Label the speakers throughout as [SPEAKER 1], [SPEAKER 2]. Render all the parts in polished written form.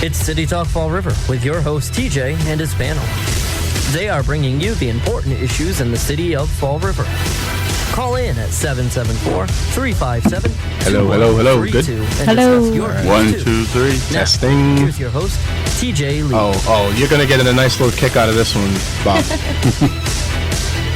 [SPEAKER 1] It's City Talk Fall River with your host TJ and his panel. They are bringing you the important issues in the city of Fall River. Call in at 774-357-2132
[SPEAKER 2] Good.
[SPEAKER 1] and discuss your views,
[SPEAKER 3] 1,
[SPEAKER 1] too.
[SPEAKER 3] 2, 3.
[SPEAKER 1] Now,
[SPEAKER 2] Testing.
[SPEAKER 1] here's your host, TJ Lee.
[SPEAKER 2] Oh, you're going to get a nice little kick out of this one, Bob.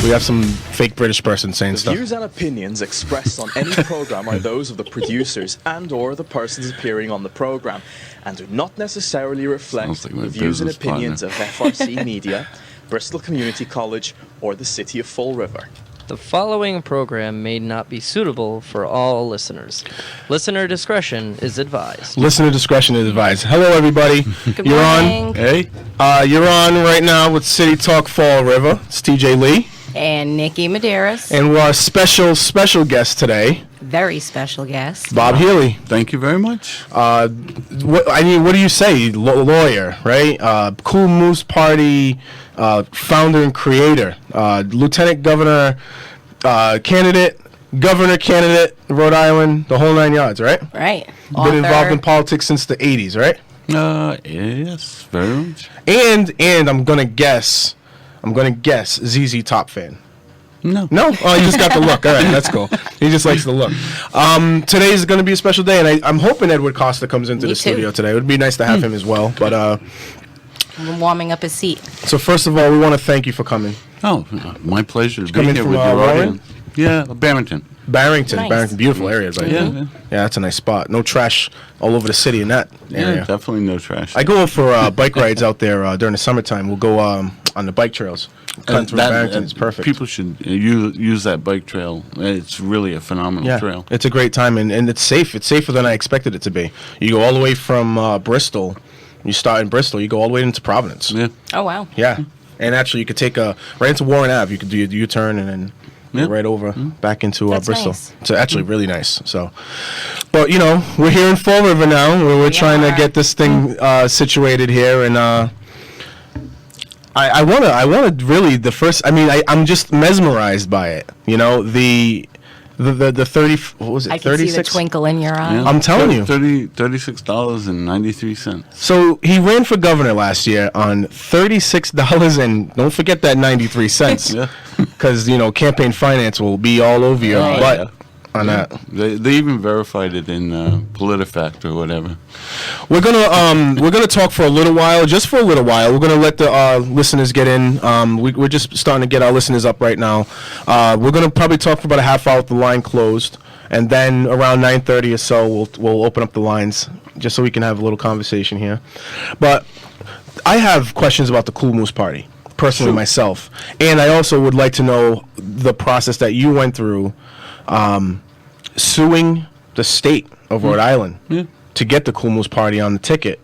[SPEAKER 2] We have some fake British person saying
[SPEAKER 4] The
[SPEAKER 2] stuff.
[SPEAKER 4] views and opinions expressed on any program are those of the producers and or the persons appearing on the program and do not necessarily reflect
[SPEAKER 3] Sounds like my
[SPEAKER 4] the views and
[SPEAKER 3] business
[SPEAKER 4] opinions
[SPEAKER 3] partner.
[SPEAKER 4] of FRC Media, Bristol Community College, or the City of Fall River.
[SPEAKER 1] The following program may not be suitable for all listeners. Listener discretion is advised.
[SPEAKER 2] Listener discretion is advised. Hello, everybody.
[SPEAKER 5] Good
[SPEAKER 2] you're
[SPEAKER 5] morning.
[SPEAKER 2] on.
[SPEAKER 3] Hey,
[SPEAKER 2] You're on right now with City Talk Fall River. It's TJ Lee,
[SPEAKER 5] And Nikki Medeiros,
[SPEAKER 2] and we're our special guest today,
[SPEAKER 5] very special guest.
[SPEAKER 2] Bob Healey.
[SPEAKER 3] thank you very much.
[SPEAKER 2] What do you say? Lawyer, right? Cool Moose Party founder and creator, lieutenant governor candidate, governor candidate, Rhode Island, the whole 9 yards, right?
[SPEAKER 5] Right.
[SPEAKER 2] Been involved in politics since the 80s, right?
[SPEAKER 3] Yes, very much.
[SPEAKER 2] And I'm gonna guess ZZ Top fan.
[SPEAKER 3] No.
[SPEAKER 2] No? Oh, he just got the look. All right, that's cool. He just likes the look. Today is going to be a special day, and I'm hoping Edward Costa comes into
[SPEAKER 5] Me
[SPEAKER 2] the
[SPEAKER 5] too.
[SPEAKER 2] studio today. It would be nice to have him as well. But
[SPEAKER 5] I'm warming up his seat.
[SPEAKER 2] so first of all, we want to thank you for coming.
[SPEAKER 3] Oh, my pleasure to be
[SPEAKER 2] coming
[SPEAKER 3] here
[SPEAKER 2] from,
[SPEAKER 3] with your
[SPEAKER 2] Warren?
[SPEAKER 3] audience. Yeah, Barrington.
[SPEAKER 2] Barrington,
[SPEAKER 5] Nice.
[SPEAKER 2] beautiful area, buddy.
[SPEAKER 3] Yeah,
[SPEAKER 2] Yeah, that's a nice spot. No trash all over the city in that
[SPEAKER 3] yeah,
[SPEAKER 2] area.
[SPEAKER 3] definitely no trash.
[SPEAKER 2] I go for bike rides out there during the summertime. We'll go on the bike trails. Cut through Barrington. It's perfect.
[SPEAKER 3] People should use that bike trail. It's really a phenomenal trail.
[SPEAKER 2] It's a great time, and it's safe. It's safer than I expected it to be. You go all the way from Bristol. You start in Bristol. You go all the way into Providence.
[SPEAKER 3] Yeah.
[SPEAKER 5] Oh, wow.
[SPEAKER 2] Yeah. And actually, you could take right into Warren Ave. You could do a U-turn and then
[SPEAKER 3] Yeah.
[SPEAKER 2] go right over back into
[SPEAKER 5] That's
[SPEAKER 2] Bristol.
[SPEAKER 5] nice.
[SPEAKER 2] It's actually really nice. So, but we're here in Fall River now. We're trying to
[SPEAKER 5] are.
[SPEAKER 2] get this thing situated here, and I want to really the first. I mean, I'm just mesmerized by it. The 30. What was it?
[SPEAKER 5] I can see the
[SPEAKER 2] 36.
[SPEAKER 5] twinkle in your eye.
[SPEAKER 3] Yeah.
[SPEAKER 2] I'm telling you.
[SPEAKER 3] $36.93.
[SPEAKER 2] So he ran for governor last year on $36, and don't forget that 93 cents,
[SPEAKER 3] Yeah.
[SPEAKER 2] because campaign finance will be all over your
[SPEAKER 3] Oh,
[SPEAKER 2] butt
[SPEAKER 3] yeah.
[SPEAKER 2] on that.
[SPEAKER 3] They even verified it in PolitiFact or whatever.
[SPEAKER 2] We're gonna talk for a little while, just for a little while. We're gonna let the listeners get in. We're just starting to get our listeners up right now. We're gonna probably talk for about a half hour with the line closed, and then around 9:30 or so, we'll open up the lines just so we can have a little conversation here. But I have questions about the Cool Moose Party, personally myself, and I also would like to know the process that you went through, suing the state of Rhode Island to get the Cool Moose Party on the ticket,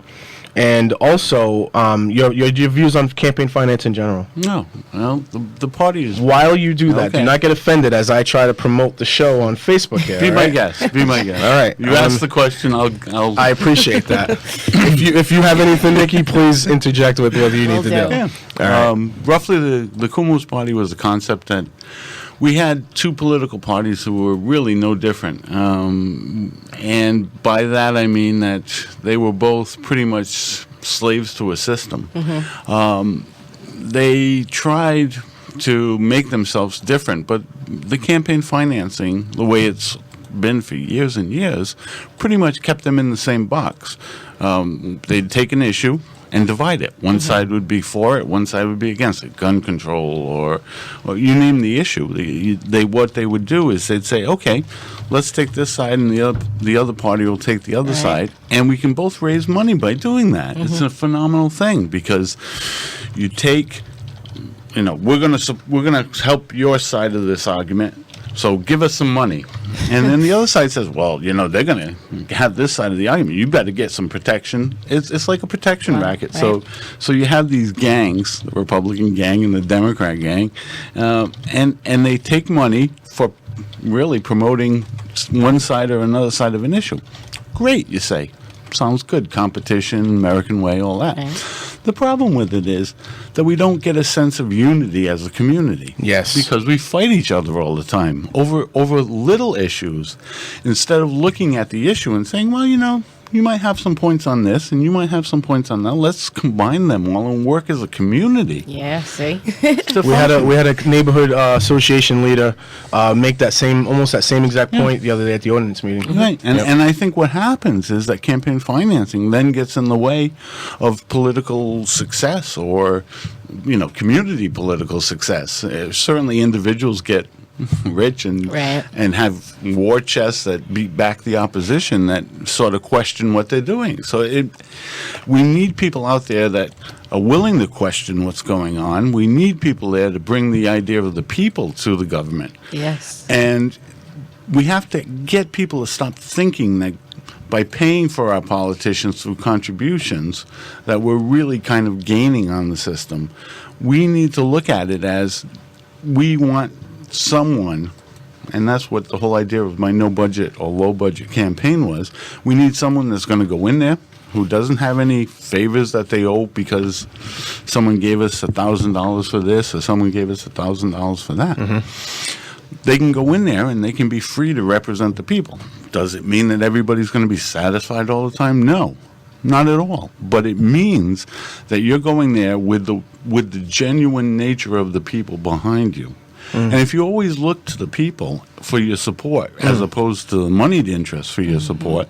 [SPEAKER 2] and also your views on campaign finance in general.
[SPEAKER 3] No, well, the party is.
[SPEAKER 2] While you do that,
[SPEAKER 3] Okay.
[SPEAKER 2] do not get offended as I try to promote the show on Facebook here.
[SPEAKER 3] Be
[SPEAKER 2] all
[SPEAKER 3] my
[SPEAKER 2] right?
[SPEAKER 3] guest. Be my guest.
[SPEAKER 2] All right.
[SPEAKER 3] You asked the question. I'll.
[SPEAKER 2] I appreciate that. if you have anything, Nikki, please interject with what you need to
[SPEAKER 5] Will
[SPEAKER 2] do.
[SPEAKER 5] do.
[SPEAKER 2] All right.
[SPEAKER 3] Roughly, the Cool Moose Party was a concept that we had two political parties who were really no different. And by that, I mean that they were both pretty much slaves to a system. They tried to make themselves different, but the campaign financing, the way it's been for years and years, pretty much kept them in the same box. They'd take an issue and divide it. One side would be for it, one side would be against it. Gun control, or you name the issue. What they would do is they'd say, okay, let's take this side, and the other party will take the other side, and we can both raise money by doing that. It's a phenomenal thing, because you take, we're gonna help your side of this argument. So give us some money. And then the other side says, well, they're going to have this side of the argument. You better get some protection. It's like a protection racket.
[SPEAKER 5] Right.
[SPEAKER 3] So you have these gangs, the Republican gang and the Democrat gang, and they take money for really promoting one side or another side of an issue. Great, you say. Sounds good. Competition, American way, all that.
[SPEAKER 5] Right.
[SPEAKER 3] The problem with it is that we don't get a sense of unity as a community.
[SPEAKER 2] Yes.
[SPEAKER 3] Because we fight each other all the time over little issues, instead of looking at the issue and saying, well, you might have some points on this, and you might have some points on that. Let's combine them all and work as a community.
[SPEAKER 5] Yeah, see?
[SPEAKER 2] We had a neighborhood association leader make almost that same exact point the other day at the ordinance meeting.
[SPEAKER 3] Right, and I think what happens is that campaign financing then gets in the way of political success or, community political success. Certainly individuals get rich and
[SPEAKER 5] Right.
[SPEAKER 3] and have war chests that beat back the opposition that sort of question what they're doing. So we need people out there that are willing to question what's going on. We need people there to bring the idea of the people to the government.
[SPEAKER 5] Yes.
[SPEAKER 3] And we have to get people to stop thinking that by paying for our politicians through contributions that we're really kind of gaining on the system. We need to look at it as we want someone, and that's what the whole idea of my no budget or low budget campaign was. We need someone that's going to go in there who doesn't have any favors that they owe because someone gave us $1,000 for this or someone gave us $1,000 for that. They can go in there and they can be free to represent the people. Does it mean that everybody's going to be satisfied all the time? No, not at all. But it means that you're going there with the genuine nature of the people behind you. And if you always look to the people for your support as opposed to the moneyed interest for your support,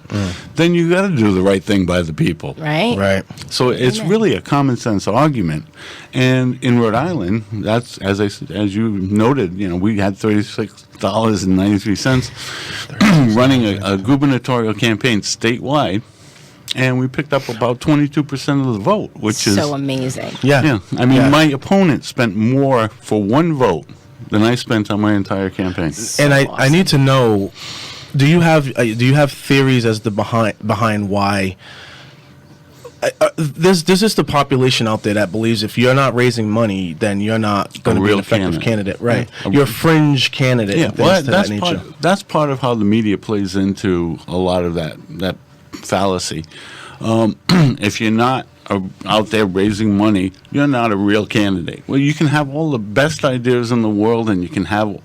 [SPEAKER 3] then you got to do the right thing by the people.
[SPEAKER 5] Right?
[SPEAKER 2] Right.
[SPEAKER 3] So it's really a common sense argument. And in Rhode Island, that's as you noted, we had $36.93 running a gubernatorial campaign statewide. And we picked up about 22% of the vote, which is
[SPEAKER 5] so amazing.
[SPEAKER 3] Yeah. I mean, my opponent spent more for one vote than I spent on my entire campaign.
[SPEAKER 2] And I need to know, do you have theories as to behind why? There's just a population out there that believes if you're not raising money, then you're not going to be an effective candidate, right?
[SPEAKER 3] Yeah.
[SPEAKER 2] You're a fringe candidate.
[SPEAKER 3] Yeah,
[SPEAKER 2] and things
[SPEAKER 3] well,
[SPEAKER 2] to that nature.
[SPEAKER 3] that's part of how the media plays into a lot of that fallacy. If you're not out there raising money, you're not a real candidate. Well, you can have all the best ideas in the world, and you can have,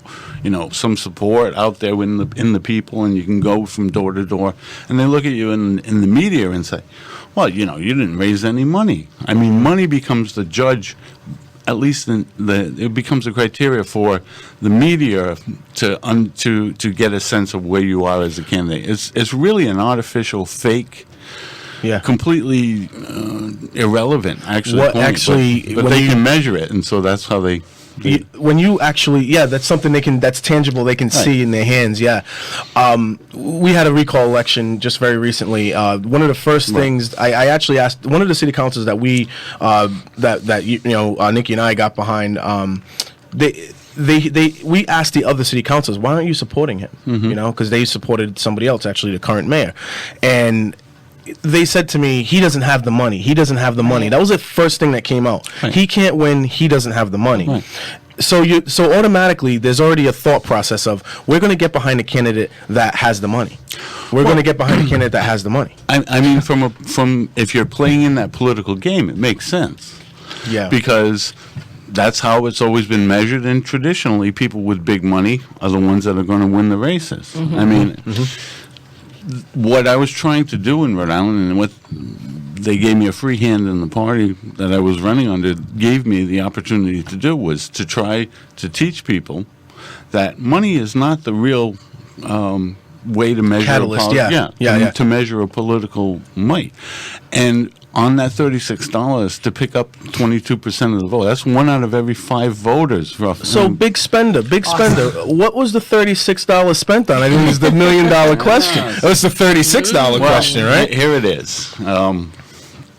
[SPEAKER 3] some support out there in the people, and you can go from door to door, and they look at you in the media and say, well, you didn't raise any money. I mean, money becomes the judge. At least it becomes a criteria for the media to get a sense of where you are as a candidate. It's really an artificial, fake.
[SPEAKER 2] Yeah.
[SPEAKER 3] Completely irrelevant, actually.
[SPEAKER 2] What
[SPEAKER 3] point,
[SPEAKER 2] actually,
[SPEAKER 3] but they can measure it, and so that's how they.
[SPEAKER 2] When you actually, that's something that's tangible. They can see in their hands. Yeah. We had a recall election just very recently. One of the first things I actually asked one of the city councils that we Nikki and I got behind. We asked the other city councils, why aren't you supporting him? Because they supported somebody else, actually the current mayor, and they said to me, he doesn't have the money. He doesn't have the money. That was the first thing that came out. Right. He can't win. He doesn't have the money. Right. So automatically there's already a thought process of we're going to get behind a candidate that has the money. We're going to get behind a candidate that has the money.
[SPEAKER 3] I mean, from if you're playing in that political game, it makes sense.
[SPEAKER 2] Yeah.
[SPEAKER 3] Because that's how it's always been measured, and traditionally people with big money are the ones that are going to win the races. I mean. What I was trying to do in Rhode Island, and what they gave me a free hand in the party that I was running under, gave me the opportunity to do, was to try to teach people that money is not the real way to measure
[SPEAKER 2] catalyst.
[SPEAKER 3] To measure a political might. And on that $36 to pick up 22% of the vote, that's 1 out of every 5 voters. Roughly.
[SPEAKER 2] So big spender. What was the $36 spent on? I think it's the $1 million question. That's the $36 question, right?
[SPEAKER 3] Here it is.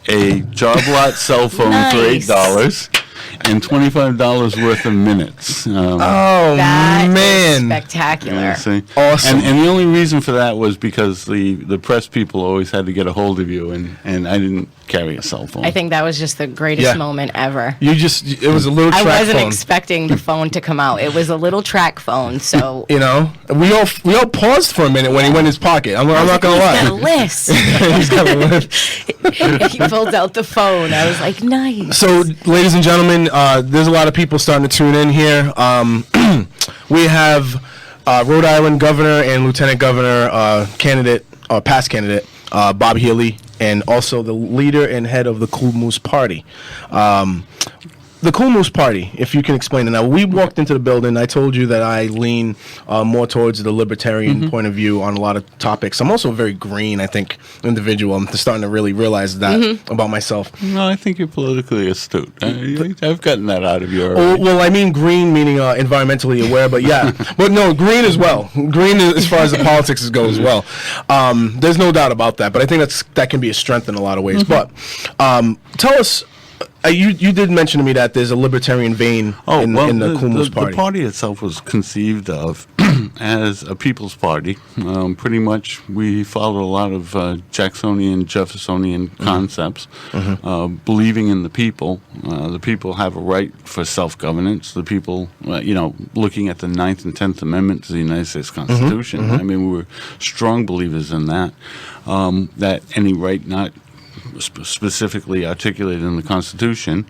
[SPEAKER 3] A job lot cell phone for $8 and $25 worth of minutes.
[SPEAKER 5] That
[SPEAKER 2] man.
[SPEAKER 5] is spectacular.
[SPEAKER 3] See?
[SPEAKER 2] Awesome.
[SPEAKER 3] And the only reason for that was because the press people always had to get a hold of you, and I didn't carry a cell phone.
[SPEAKER 5] I think that was just the greatest moment ever.
[SPEAKER 2] It was a little track phone.
[SPEAKER 5] I wasn't expecting the phone to come out. It was a little track phone, so.
[SPEAKER 2] We all paused for a minute when he went in his pocket. I'm not going to lie.
[SPEAKER 5] He's got a list.
[SPEAKER 2] He's got a list.
[SPEAKER 5] He pulled out the phone. I was like, nice.
[SPEAKER 2] So, ladies and gentlemen, there's a lot of people starting to tune in here. We have Rhode Island governor and lieutenant governor candidate, past candidate, Bob Healey, and also the leader and head of the Cool Moose Party. The Cool Moose Party, if you can explain it. Now, we walked into the building. I told you that I lean more towards the libertarian point of view on a lot of topics. I'm also a very green, I think, individual. I'm starting to really realize that about myself.
[SPEAKER 3] No, I think you're politically astute. I've gotten that out of your...
[SPEAKER 2] Oh, well, I mean green, meaning environmentally aware, but yeah. But no, green as well. Green as far as the politics go as well. There's no doubt about that, but I think that can be a strength in a lot of ways. But tell us... You did mention to me that there's a libertarian vein in the Cool Moose Party.
[SPEAKER 3] The party itself was conceived of as a people's party. Pretty much, we followed a lot of Jacksonian, Jeffersonian concepts, believing in the people. The people have a right for self-governance. The people, looking at the 9th and 10th Amendment to the United States Constitution. I mean, we were strong believers in that. That any right not specifically articulated in the Constitution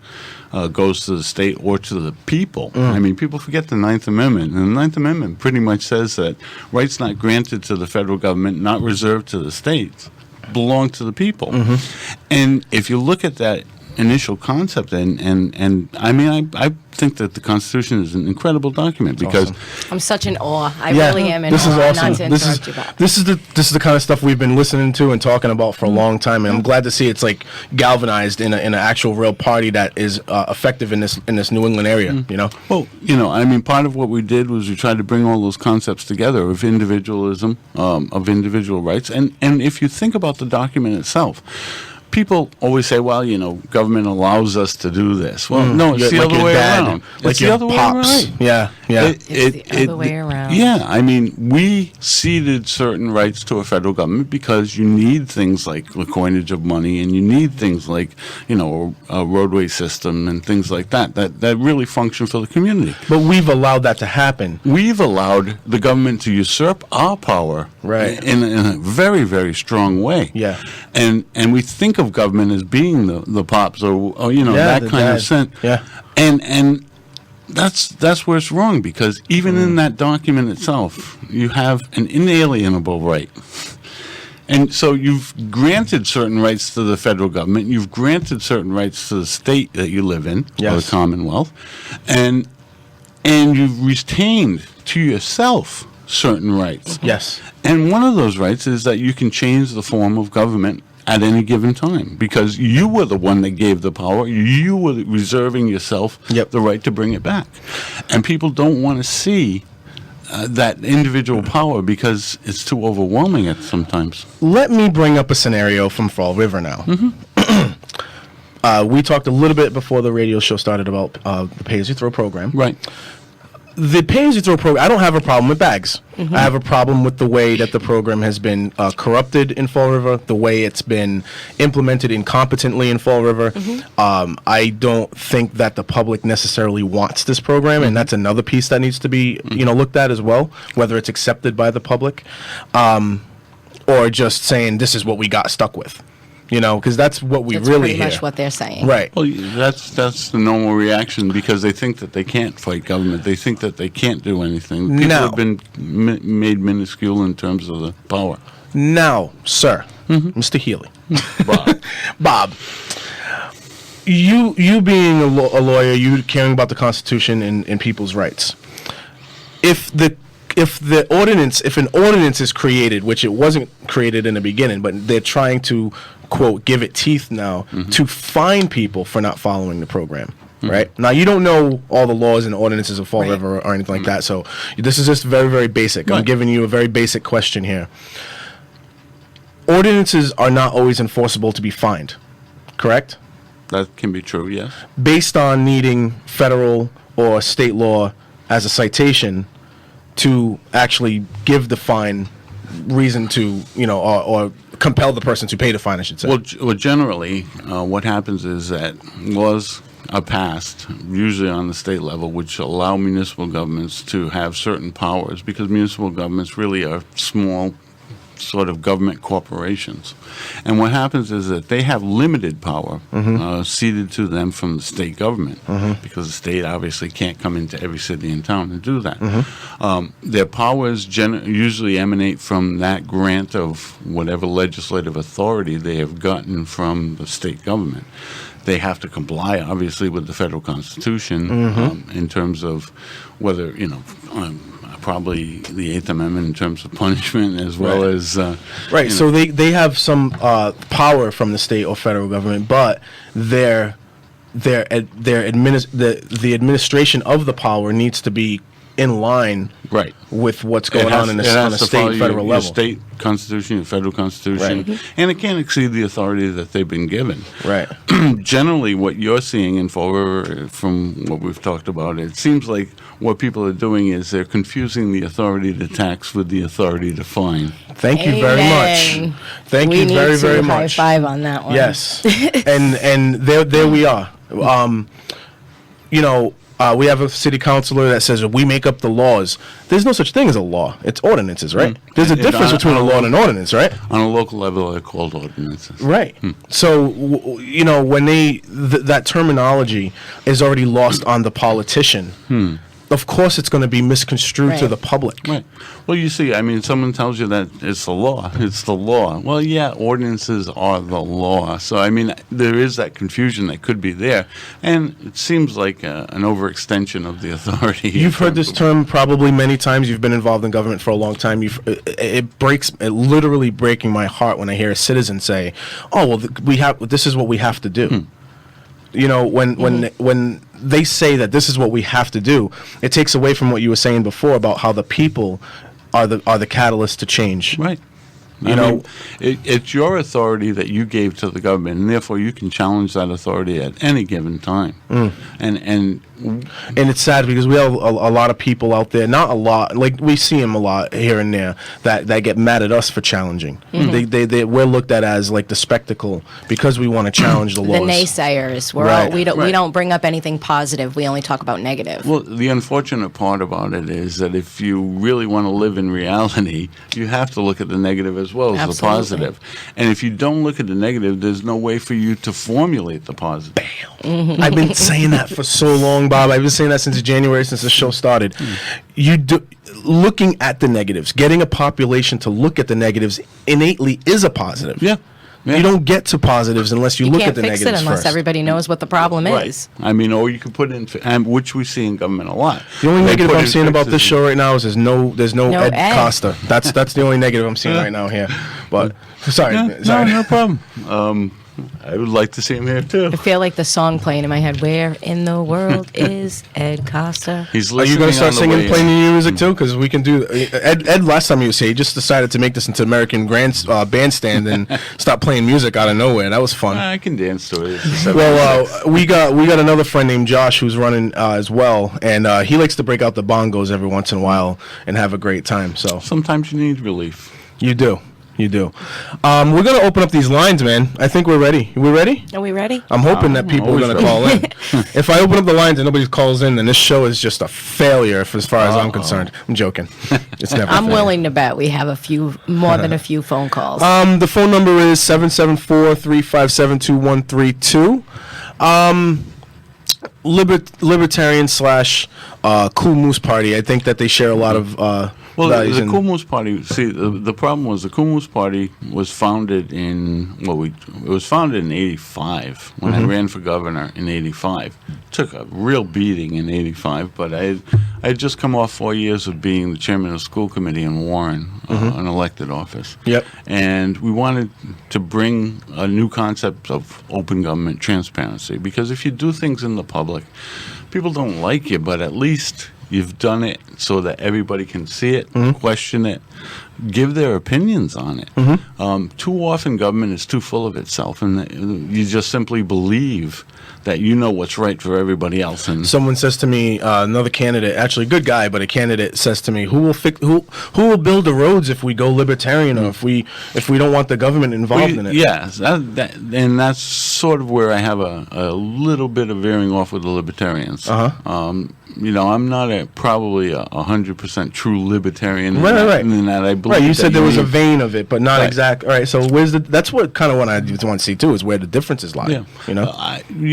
[SPEAKER 3] goes to the state or to the people. I mean, people forget the 9th Amendment. And the 9th Amendment pretty much says that rights not granted to the federal government, not reserved to the states, belong to the people. And if you look at that initial concept, and I mean, I think that the Constitution is an incredible document because
[SPEAKER 5] I'm such in awe. I really am in awe.
[SPEAKER 2] This is awesome.
[SPEAKER 5] Not to interrupt you, Bob.
[SPEAKER 2] This is the kind of stuff we've been listening to and talking about for a long time, and I'm glad to see it's like galvanized in an actual real party that is effective in this New England area.
[SPEAKER 3] Well, I mean, part of what we did was we tried to bring all those concepts together of individualism, of individual rights, and if you think about the document itself. People always say, well, government allows us to do this. Well, no, it's the other way around.
[SPEAKER 2] It's the other way around. Yeah.
[SPEAKER 5] It's the other way around.
[SPEAKER 3] Yeah, I mean, we ceded certain rights to a federal government because you need things like the coinage of money, and you need things like, a roadway system and things like that really function for the community.
[SPEAKER 2] But we've allowed that to happen.
[SPEAKER 3] We've allowed the government to usurp our power in a very, very strong way.
[SPEAKER 2] Yeah.
[SPEAKER 3] And we think of government as being the pops or that kind of sense.
[SPEAKER 2] Yeah.
[SPEAKER 3] And that's where it's wrong, because even in that document itself, you have an inalienable right. And so you've granted certain rights to the federal government, you've granted certain rights to the state that you live in, or the Commonwealth, and you've retained to yourself certain rights.
[SPEAKER 2] Yes.
[SPEAKER 3] And one of those rights is that you can change the form of government at any given time, because you were the one that gave the power. You were reserving yourself the right to bring it back. And people don't want to see that individual power because it's too overwhelming at sometimes.
[SPEAKER 2] Let me bring up a scenario from Fall River now. We talked a little bit before the radio show started about the pay-as-you-throw program.
[SPEAKER 3] Right.
[SPEAKER 2] The pay-as-you-throw program, I don't have a problem with bags. I have a problem with the way that the program has been corrupted in Fall River, the way it's been implemented incompetently in Fall River. I don't think that the public necessarily wants this program, and that's another piece that needs to be looked at as well, whether it's accepted by the public or just saying this is what we got stuck with. Because that's what we
[SPEAKER 5] That's
[SPEAKER 2] really
[SPEAKER 5] pretty
[SPEAKER 2] hear.
[SPEAKER 5] much what they're saying.
[SPEAKER 2] Right.
[SPEAKER 3] Well, that's the normal reaction, because they think that they can't fight government. They think that they can't do anything. People have been made minuscule in terms of the power.
[SPEAKER 2] Now, sir, Mr. Healey,
[SPEAKER 3] Bob.
[SPEAKER 2] Bob, you being a lawyer, you caring about the Constitution and people's rights. If an ordinance is created, which it wasn't created in the beginning, but they're trying to, quote, give it teeth now to fine people for not following the program. Right? Now, you don't know all the laws and ordinances of Fall River or anything like that, so this is just very, very basic. I'm giving you a very basic question here. Ordinances are not always enforceable to be fined, correct?
[SPEAKER 3] That can be true, yes.
[SPEAKER 2] Based on needing federal or state law as a citation to actually give the fine reason to, or compel the person to pay the fine, I should say.
[SPEAKER 3] Well, generally, what happens is that laws are passed, usually on the state level, which allow municipal governments to have certain powers, because municipal governments really are small sort of government corporations. And what happens is that they have limited power ceded to them from the state government, because the state obviously can't come into every city and town and do that. Their powers usually emanate from that grant of whatever legislative authority they have gotten from the state government. They have to comply, obviously, with the federal Constitution in terms of whether, probably the Eighth Amendment in terms of punishment, as well as
[SPEAKER 2] right. So they have some power from the state or federal government, but the administration of the power needs to be in line with what's going on on a state and federal level.
[SPEAKER 3] Your state constitution, your federal constitution, and it can't exceed the authority that they've been given.
[SPEAKER 2] Right.
[SPEAKER 3] Generally, what you're seeing in Fall River, from what we've talked about, it seems like what people are doing is they're confusing the authority to tax with the authority to fine.
[SPEAKER 2] Thank you very much. Thank you very, very much.
[SPEAKER 5] High five on that one.
[SPEAKER 2] Yes. and there we are. We have a city councilor that says we make up the laws. There's no such thing as a law. It's ordinances, right? There's a difference between a law and an ordinance, right?
[SPEAKER 3] On a local level, they're called ordinances.
[SPEAKER 2] Right. So, when that terminology is already lost on the politician, of course it's going to be misconstrued to the public.
[SPEAKER 3] Right. Well, you see, someone tells you that it's the law. It's the law. Well, yeah, ordinances are the law. So, there is that confusion that could be there. And it seems like an overextension of the authority.
[SPEAKER 2] You've heard this term probably many times. You've been involved in government for a long time. It literally breaking my heart when I hear a citizen say, "Oh, well, this is what we have to do." When they say that this is what we have to do, it takes away from what you were saying before about how the people are the catalyst to change.
[SPEAKER 3] Right. It's your authority that you gave to the government, and therefore you can challenge that authority at any given time.
[SPEAKER 2] And it's sad because we have a lot of people out there, not a lot, like we see them a lot here and there, that get mad at us for challenging. We're looked at as like the spectacle because we want to challenge the laws.
[SPEAKER 5] The naysayers. We don't bring up anything positive. We only talk about negative.
[SPEAKER 3] Well, the unfortunate part about it is that if you really want to live in reality, you have to look at the negative as well as the positive. And if you don't look at the negative, there's no way for you to formulate the positive.
[SPEAKER 2] Bam. I've been saying that for so long, Bob. I've been saying that since January, since the show started. Looking at the negatives, getting a population to look at the negatives innately is a positive.
[SPEAKER 3] Yeah.
[SPEAKER 2] You don't get to positives unless you look at the negatives first.
[SPEAKER 5] You can't fix it unless everybody knows what the problem is.
[SPEAKER 3] Or you could put in, which we see in government a lot.
[SPEAKER 2] The only negative I'm seeing about this show right now is there's no Ed Costa. That's the only negative I'm seeing right now here. But sorry.
[SPEAKER 3] No problem. I would like to see him here too.
[SPEAKER 5] I feel like the song playing in my head. Where in the world is Ed Costa?
[SPEAKER 3] He's
[SPEAKER 2] listening. Are you going to start singing, playing new music too? Because we can do. Ed, last time he was here, he just decided to make this into American Bandstand and stop playing music out of nowhere. That was fun.
[SPEAKER 3] I can dance to it.
[SPEAKER 2] Well, we got another friend named Josh who's running as well, and he likes to break out the bongos every once in a while and have a great time. So
[SPEAKER 3] sometimes you need relief.
[SPEAKER 2] You do. We're going to open up these lines, man. I think we're ready. We ready?
[SPEAKER 5] Are we ready?
[SPEAKER 2] I'm hoping that people are going to call in. If I open up the lines and nobody calls in, then this show is just a failure as far as I'm concerned. I'm joking. It's never.
[SPEAKER 5] I'm willing to bet we have more than a few phone calls.
[SPEAKER 2] The phone number is 774-357-2132. Libertarian / Cool Moose Party. I think that they share a lot of values.
[SPEAKER 3] The Cool Moose Party. See, the problem was the Cool Moose Party was founded in it was founded in '85 when I ran for governor in '85. Took a real beating in '85, but I had just come off 4 years of being the chairman of the school committee in Warren, an elected office.
[SPEAKER 2] Yep.
[SPEAKER 3] And we wanted to bring a new concept of open government transparency, because if you do things in the public, people don't like you, but at least you've done it so that everybody can see it, question it, give their opinions on it. Too often government is too full of itself, and you just simply believe that you know what's right for everybody else. And
[SPEAKER 2] someone says to me, another candidate, actually a good guy, but a candidate says to me, who will build the roads if we go libertarian, or if we don't want the government involved in it?
[SPEAKER 3] Yes, and that's sort of where I have a little bit of veering off with the libertarians. I'm not probably a 100% true libertarian.
[SPEAKER 2] Right.
[SPEAKER 3] In that I believe.
[SPEAKER 2] Right, you said there was a
[SPEAKER 3] need-
[SPEAKER 2] vein of it, but not
[SPEAKER 3] Right.
[SPEAKER 2] exact. All right, so that's what kind of what I want to see too, is where the differences lie.
[SPEAKER 3] Yeah.
[SPEAKER 2] You know?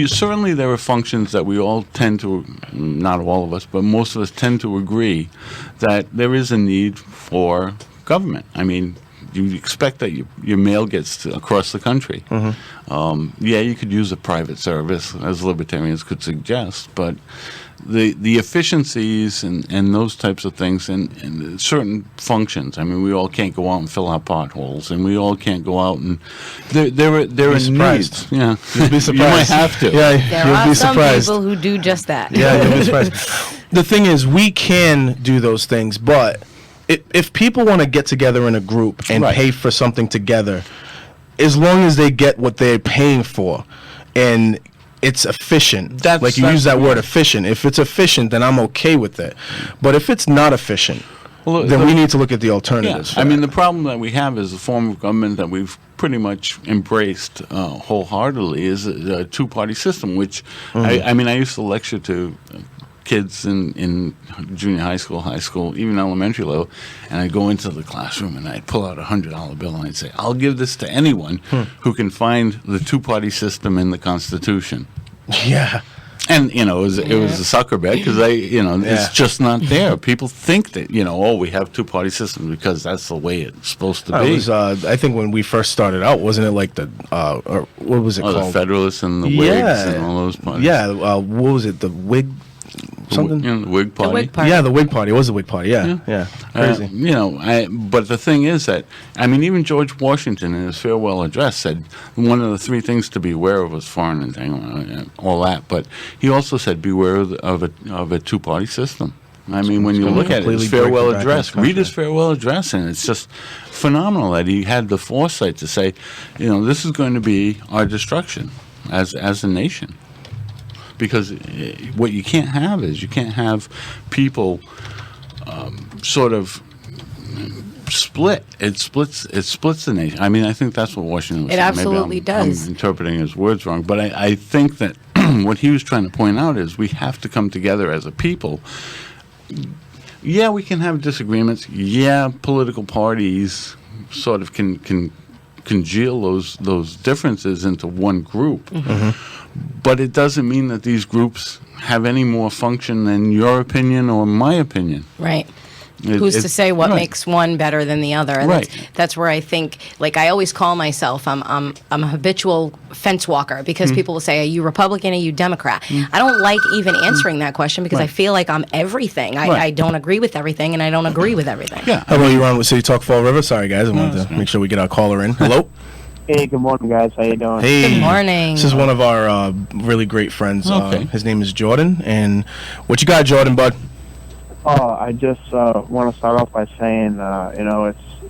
[SPEAKER 3] Certainly there are functions that we all tend to, not all of us, but most of us tend to agree that there is a need for government. I mean, you expect that your mail gets across the country. You could use a private service, as libertarians could suggest, but the efficiencies and those types of things and certain functions. I mean, we all can't go out and fill out potholes, and we all can't go out and there are
[SPEAKER 2] surprised.
[SPEAKER 3] needs. Yeah,
[SPEAKER 2] You'll be surprised.
[SPEAKER 3] You might have to.
[SPEAKER 2] Yeah,
[SPEAKER 5] There
[SPEAKER 2] you'll
[SPEAKER 5] are
[SPEAKER 2] be
[SPEAKER 5] some
[SPEAKER 2] surprised.
[SPEAKER 5] people who do just that.
[SPEAKER 2] Yeah, you'll be surprised. The thing is, we can do those things, but if people want to get together in a group and
[SPEAKER 3] Right.
[SPEAKER 2] pay for something together, as long as they get what they're paying for, and it's efficient. Like you use that word efficient. If it's efficient, then I'm okay with it. But if it's not efficient, then we need to look at the alternatives.
[SPEAKER 3] I mean, the problem that we have is the form of government that we've pretty much embraced wholeheartely is a two-party system, which, I mean, I used to lecture to kids in junior high school, even elementary level, and I'd go into the classroom and I'd pull out a $100 bill and I'd say, I'll give this to anyone who can find the two-party system in the Constitution.
[SPEAKER 2] Yeah.
[SPEAKER 3] And, it was a sucker bet because it's just not there. People think that, we have two-party systems because that's the way it's supposed to be.
[SPEAKER 2] It was, I think when we first started out, wasn't it like the, or what was it called?
[SPEAKER 3] The Federalists and the Whigs and all those parties.
[SPEAKER 2] Yeah, what was it, the Whig something?
[SPEAKER 3] The Whig Party.
[SPEAKER 5] The Whig Party.
[SPEAKER 2] Yeah, the Whig Party. It was the Whig Party, yeah. Crazy.
[SPEAKER 3] But the thing is that, I mean, even George Washington in his farewell address said one of the three things to beware of was foreign and all that. But he also said beware of a two-party system. I mean, when you look at his farewell address, read his farewell address, and it's just phenomenal that he had the foresight to say, this is going to be our destruction as a nation. Because what you can't have is you can't have people sort of split. It splits the nation. I mean, I think that's what Washington was saying.
[SPEAKER 5] It absolutely does.
[SPEAKER 3] I'm interpreting his words wrong, but I think that what he was trying to point out is we have to come together as a people. Yeah, we can have disagreements. Yeah, political parties sort of can congeal those differences into one group. But it doesn't mean that these groups have any more function than your opinion or my opinion.
[SPEAKER 5] Right. Who's to say what makes one better than the other? And that's where I think, like, I always call myself, I'm a habitual fence walker because people will say, are you Republican, are you Democrat? I don't like even answering that question because I feel like I'm everything. I don't agree with everything, and I don't agree with everything.
[SPEAKER 2] Yeah. How about you, Ron, with City Talk Fall River? Sorry, guys. I wanted to make sure we get our caller in. Hello?
[SPEAKER 6] Hey, good morning, guys. How you doing?
[SPEAKER 2] Hey.
[SPEAKER 5] Good morning.
[SPEAKER 2] This is one of our really great friends.
[SPEAKER 3] Okay.
[SPEAKER 2] His name is Jordan. And what you got, Jordan, bud?
[SPEAKER 6] I just want to start off by saying,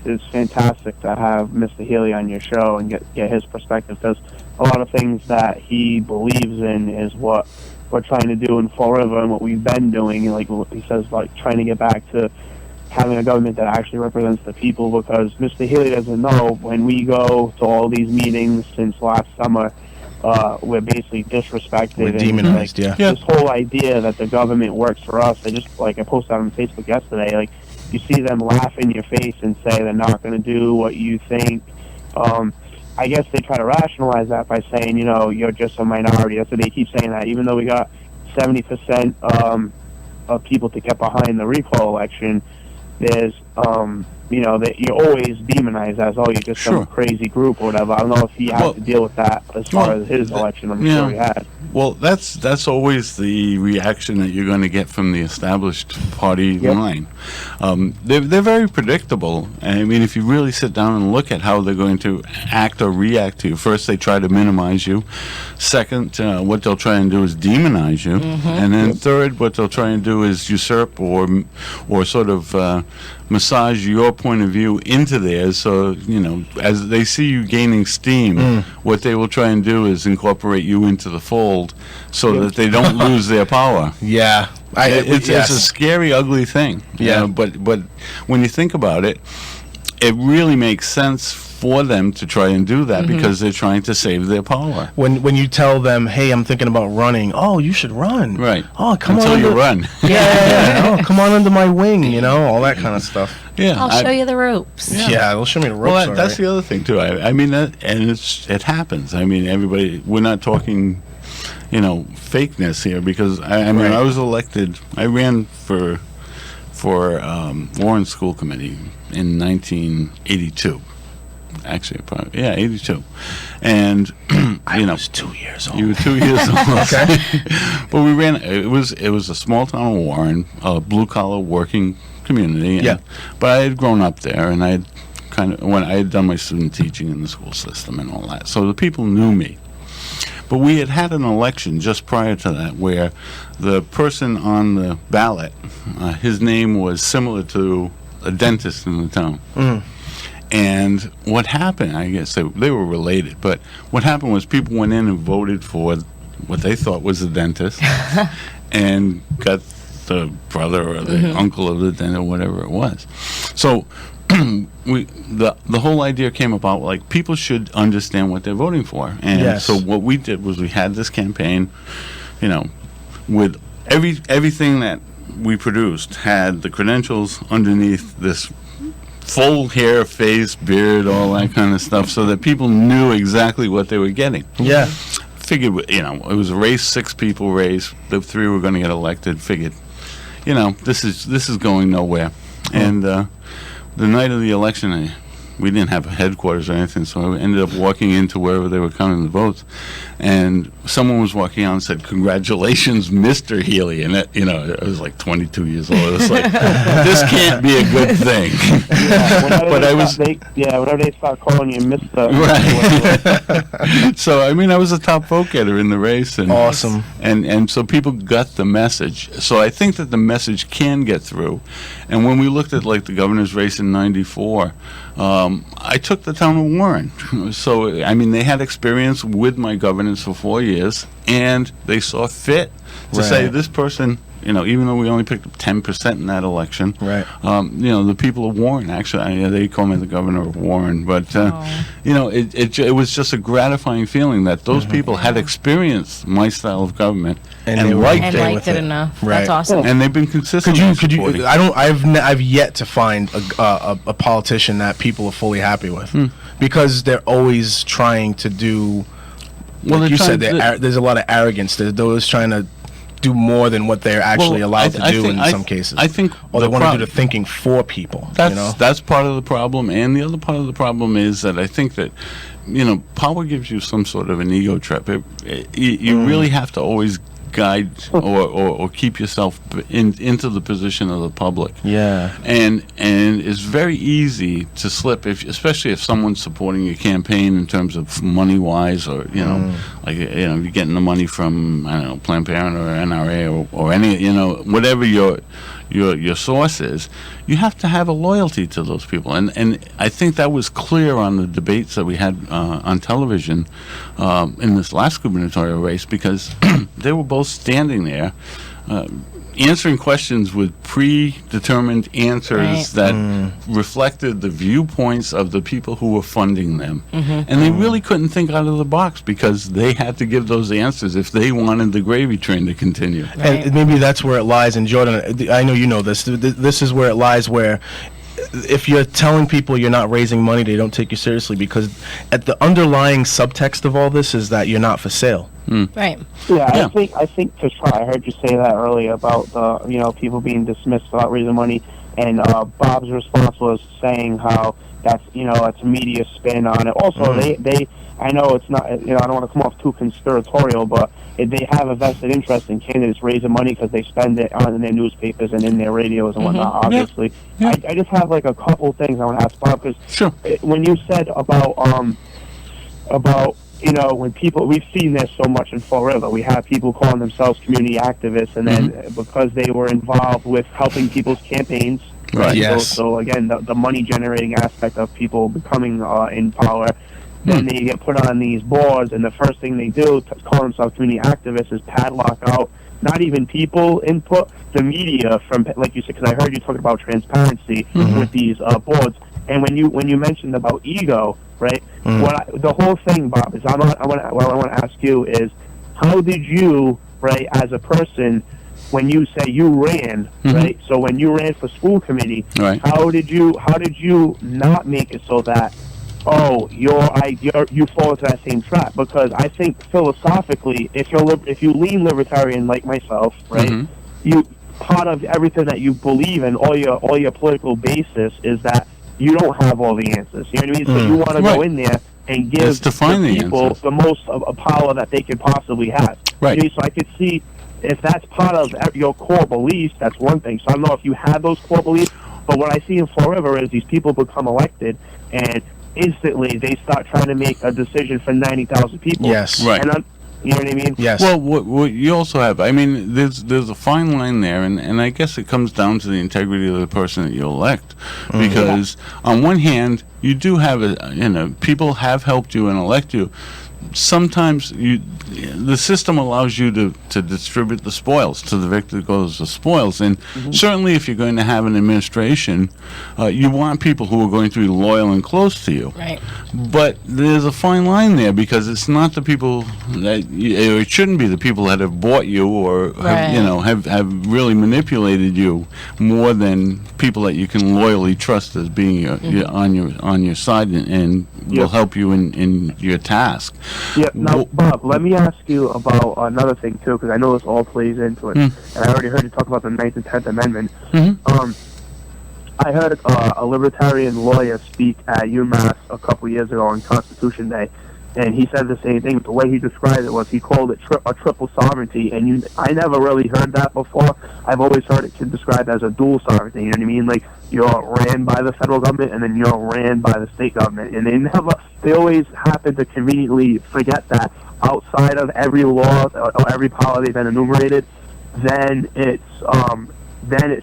[SPEAKER 6] it's fantastic to have Mr. Healey on your show and get his perspective, because a lot of things that he believes in is what we're trying to do in Fall River and what we've been doing. And like he says, like trying to get back to having a government that actually represents the people, because Mr. Healey doesn't know, when we go to all these meetings since last summer, we're basically disrespected.
[SPEAKER 2] We're demonized,
[SPEAKER 6] and, this whole idea that the government works for us, I posted on Facebook yesterday, like, you see them laugh in your face and say they're not going to do what you think. I guess they try to rationalize that by saying, you're just a minority. That's what they keep saying, that even though we got 70% of people to get behind the recall election, there's that you're always demonized as, you're just some crazy group or whatever. I don't know if he had to deal with that as far as his election. I'm sure he had.
[SPEAKER 3] Well, that's always the reaction that you're going to get from the established party line. They're very predictable. I mean, if you really sit down and look at how they're going to act or react to you, first they try to minimize you. Second, what they'll try and do is demonize you. And then third, what they'll try and do is usurp or sort of massage your point of view into theirs. So, as they see you gaining steam, what they will try and do is incorporate you into the fold so that they don't lose their power.
[SPEAKER 2] Yeah.
[SPEAKER 3] It's a scary, ugly thing.
[SPEAKER 2] Yeah.
[SPEAKER 3] But when you think about it, it really makes sense for them to try and do that because they're trying to save their power.
[SPEAKER 2] When you tell them, hey, I'm thinking about running, oh, you should run.
[SPEAKER 3] Right.
[SPEAKER 2] Oh, come
[SPEAKER 3] Until
[SPEAKER 2] on.
[SPEAKER 3] you run.
[SPEAKER 2] Yeah. Oh, come on under my wing, all that kind of stuff.
[SPEAKER 3] Yeah.
[SPEAKER 5] I'll show you the ropes.
[SPEAKER 2] Yeah, they'll show me the ropes.
[SPEAKER 3] Well, that's the other thing, too. I mean, and it happens. I mean, everybody, we're not talking, fakeness here because, I mean, I was elected, I ran for Warren School Committee in 1982. Actually, probably, 82. And,
[SPEAKER 2] I was 2 years old.
[SPEAKER 3] You were 2 years old.
[SPEAKER 2] Okay.
[SPEAKER 3] But we ran, it was a small town of Warren, a blue-collar working community. And, but I had grown up there, and I had when I had done my student teaching in the school system and all that. So the people knew me. But we had an election just prior to that where the person on the ballot, his name was similar to a dentist in the town. And what happened, I guess they were related, but what happened was people went in and voted for what they thought was the dentist and got the brother or the uncle of the dentist or whatever it was. So the whole idea came about, like, people should understand what they're voting for. And so what we did was we had this campaign, with everything that we produced had the credentials underneath this full hair, face, beard, all that kind of stuff, so that people knew exactly what they were getting. Yeah. Figured, it was a race, 6 people race. The 3 were going to get elected. Figured, this is going nowhere. And the night of the election, we didn't have a headquarters or anything, so I ended up walking into wherever they were counting the votes, and someone was walking out and said, "Congratulations, Mr. Healey," and it, I was like 22 years old. It was like, this can't be a good thing.
[SPEAKER 6] But whenever they start calling you Mr.
[SPEAKER 3] Right. So I mean, I was a top vote getter in the race, and
[SPEAKER 2] awesome,
[SPEAKER 3] and so people got the message. So I think that the message can get through. And when we looked at like the governor's race in '94. I took the town of Warren. So, I mean, they had experience with my governance for 4 years, and they saw fit to say this person, even though we only picked up 10% in that election, the people of Warren, actually, they call me the governor of Warren, but, it was just a gratifying feeling that those people had experienced my style of government and liked
[SPEAKER 5] it enough. That's awesome.
[SPEAKER 3] And they've been consistent.
[SPEAKER 2] Could you? I've yet to find a politician that people are fully happy with, because they're always trying to do. Well, like you said, there's a lot of arrogance. They're always trying to do more than what they're actually allowed to do in some cases.
[SPEAKER 3] I think,
[SPEAKER 2] or they want to do the thinking for people.
[SPEAKER 3] That's part of the problem, and the other part of the problem is that I think that power gives you some sort of an ego trip. You really have to always guide or keep yourself into the position of the public. Yeah. And it's very easy to slip, especially if someone's supporting your campaign in terms of money wise, or you're getting the money from Planned Parenthood or NRA or any whatever your source is. You have to have a loyalty to those people, and I think that was clear on the debates that we had on television in this last gubernatorial race, because they were both standing there answering questions with predetermined answers that reflected the viewpoints of the people who were funding them. And they really couldn't think out of the box, because they had to give those answers if they wanted the gravy train to continue.
[SPEAKER 2] And maybe that's where it lies. And Jordan, I know you know this. This is where it lies, where if you're telling people you're not raising money, they don't take you seriously, because at the underlying subtext of all this is that you're not for sale.
[SPEAKER 5] Right.
[SPEAKER 6] Yeah, I think to try. I heard you say that earlier about the people being dismissed without raising money, and Bob's response was saying how that's it's a media spin on it. Also, they I know it's not I don't want to come off too conspiratorial, but they have a vested interest in candidates raising money because they spend it on their newspapers and in their radios and whatnot. Obviously, I just have like a couple things I want to ask Bob, because when you said about when people, we've seen this so much in Fall River. We have people calling themselves community activists, and then because they were involved with helping people's campaigns.
[SPEAKER 2] Right. Yes.
[SPEAKER 6] So again, the money generating aspect of people becoming in power. Then they get put on these boards, and the first thing they do to call themselves community activists is padlock out not even people input, the media from, like you said, because I heard you talking about transparency with these boards. And when you mentioned about ego, right? The whole thing, Bob, is what I want to ask you is, how did you, right, as a person, when you say you ran, right? So when you ran for school committee,
[SPEAKER 3] Right.
[SPEAKER 6] how did you not make it so that you fall into that same trap? Because I think philosophically, if you lean libertarian like myself, right, you part of everything that you believe in, all your political basis is that you don't have all the answers. You know what I mean? So you want to go in there and give the people the most of a power that they could possibly have.
[SPEAKER 3] Right.
[SPEAKER 6] You know, so I could see if that's part of your core beliefs, that's one thing. So I don't know if you have those core beliefs, but what I see in Fall River is these people become elected and instantly they start trying to make a decision for 90,000 people.
[SPEAKER 2] Yes.
[SPEAKER 3] Right.
[SPEAKER 6] And you know what I mean?
[SPEAKER 2] Yes.
[SPEAKER 3] Well, what you also have, I mean, there's a fine line there, and I guess it comes down to the integrity of the person that you elect, because on one hand, you do have people have helped you and elect you. Sometimes the system allows you to distribute the spoils. To the victor goes the spoils. And certainly if you're going to have an administration, you want people who are going to be loyal and close to you.
[SPEAKER 5] Right.
[SPEAKER 3] But there's a fine line there, because it's not the people that it shouldn't be the people that have bought you or have really manipulated you more than people that you can loyally trust as being on your side and will help you in your task.
[SPEAKER 6] Yeah. Now, Bob, let me ask you about another thing too, because I know this all plays into it, and I already heard you talk about the 9th and 10th Amendment. I heard a libertarian lawyer speak at UMass a couple years ago on Constitution Day, and he said the same thing. The way he described it was he called it a triple sovereignty, and I never really heard that before. I've always heard it described as a dual sovereignty. You know what I mean? Like, you're ran by the federal government, and then you're ran by the state government, and they always happen to conveniently forget that outside of every law or every power they've been enumerated, then it's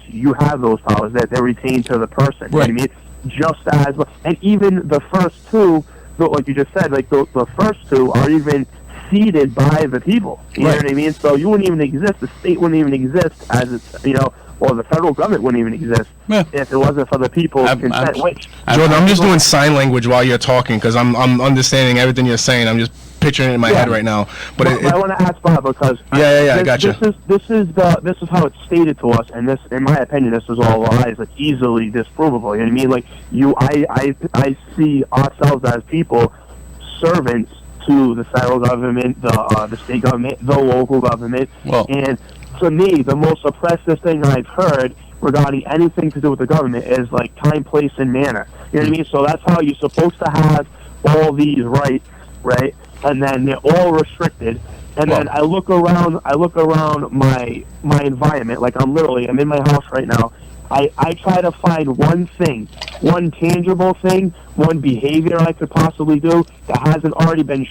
[SPEAKER 6] you have those powers that they're retained to the person.
[SPEAKER 3] Right.
[SPEAKER 6] You know what I mean? Just as, and even the first two, like you just said, like the first two are even seated by the people. You know what I mean? So you wouldn't even exist. The state wouldn't even exist as it's, or the federal government wouldn't even exist if it wasn't for the people's consent.
[SPEAKER 2] Jordan, I'm just doing sign language while you're talking because I'm understanding everything you're saying. I'm just picturing it in my head right now. But
[SPEAKER 6] I want to ask Bob because
[SPEAKER 2] I gotcha.
[SPEAKER 6] This is how it's stated to us, and this, in my opinion, this is all lies, like easily disprovable. You know what I mean? Like I see ourselves as people, servants to the federal government, the state government, the local government, and to me, the most oppressive thing I've heard regarding anything to do with the government is like time, place, and manner. You know what I mean? So that's how you're supposed to have all these rights, right? And then they're all restricted. And then I look around my environment, like I'm in my house right now. I try to find one thing, one tangible thing, one behavior I could possibly do that hasn't already been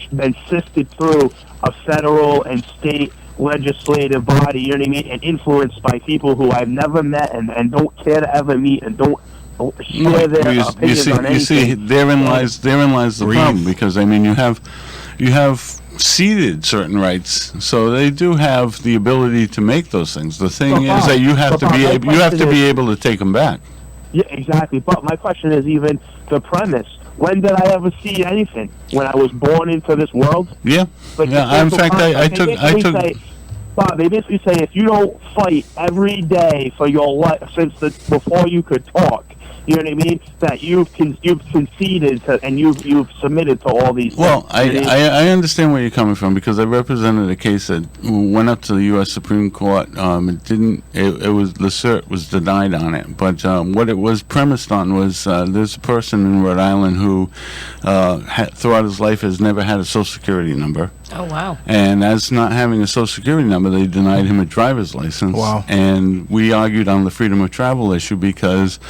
[SPEAKER 6] sifted through a federal and state legislative body, you know what I mean, and influenced by people who I've never met and don't care to ever meet and don't share their opinions on anything.
[SPEAKER 3] You see, therein lies the problem, because I mean you have ceded certain rights, so they do have the ability to make those things. The thing is that you have to be able to take them back.
[SPEAKER 6] Yeah, exactly. But my question is even the premise. When did I ever see anything? When I was born into this world?
[SPEAKER 3] Yeah.
[SPEAKER 6] Like
[SPEAKER 3] in fact, I took.
[SPEAKER 6] Bob, they basically say if you don't fight every day for your life before you could talk, you know what I mean? That you've conceded to, and you've submitted to all these.
[SPEAKER 3] Well,
[SPEAKER 6] things.
[SPEAKER 3] I understand where you're coming from, because I represented a case that went up to the U.S. Supreme Court. The cert was denied on it, but what it was premised on was there's a person in Rhode Island who throughout his life has never had a Social Security number.
[SPEAKER 5] Oh, wow.
[SPEAKER 3] And as not having a Social Security number, they denied him a driver's license.
[SPEAKER 2] Wow.
[SPEAKER 3] And we argued on the freedom of travel issue because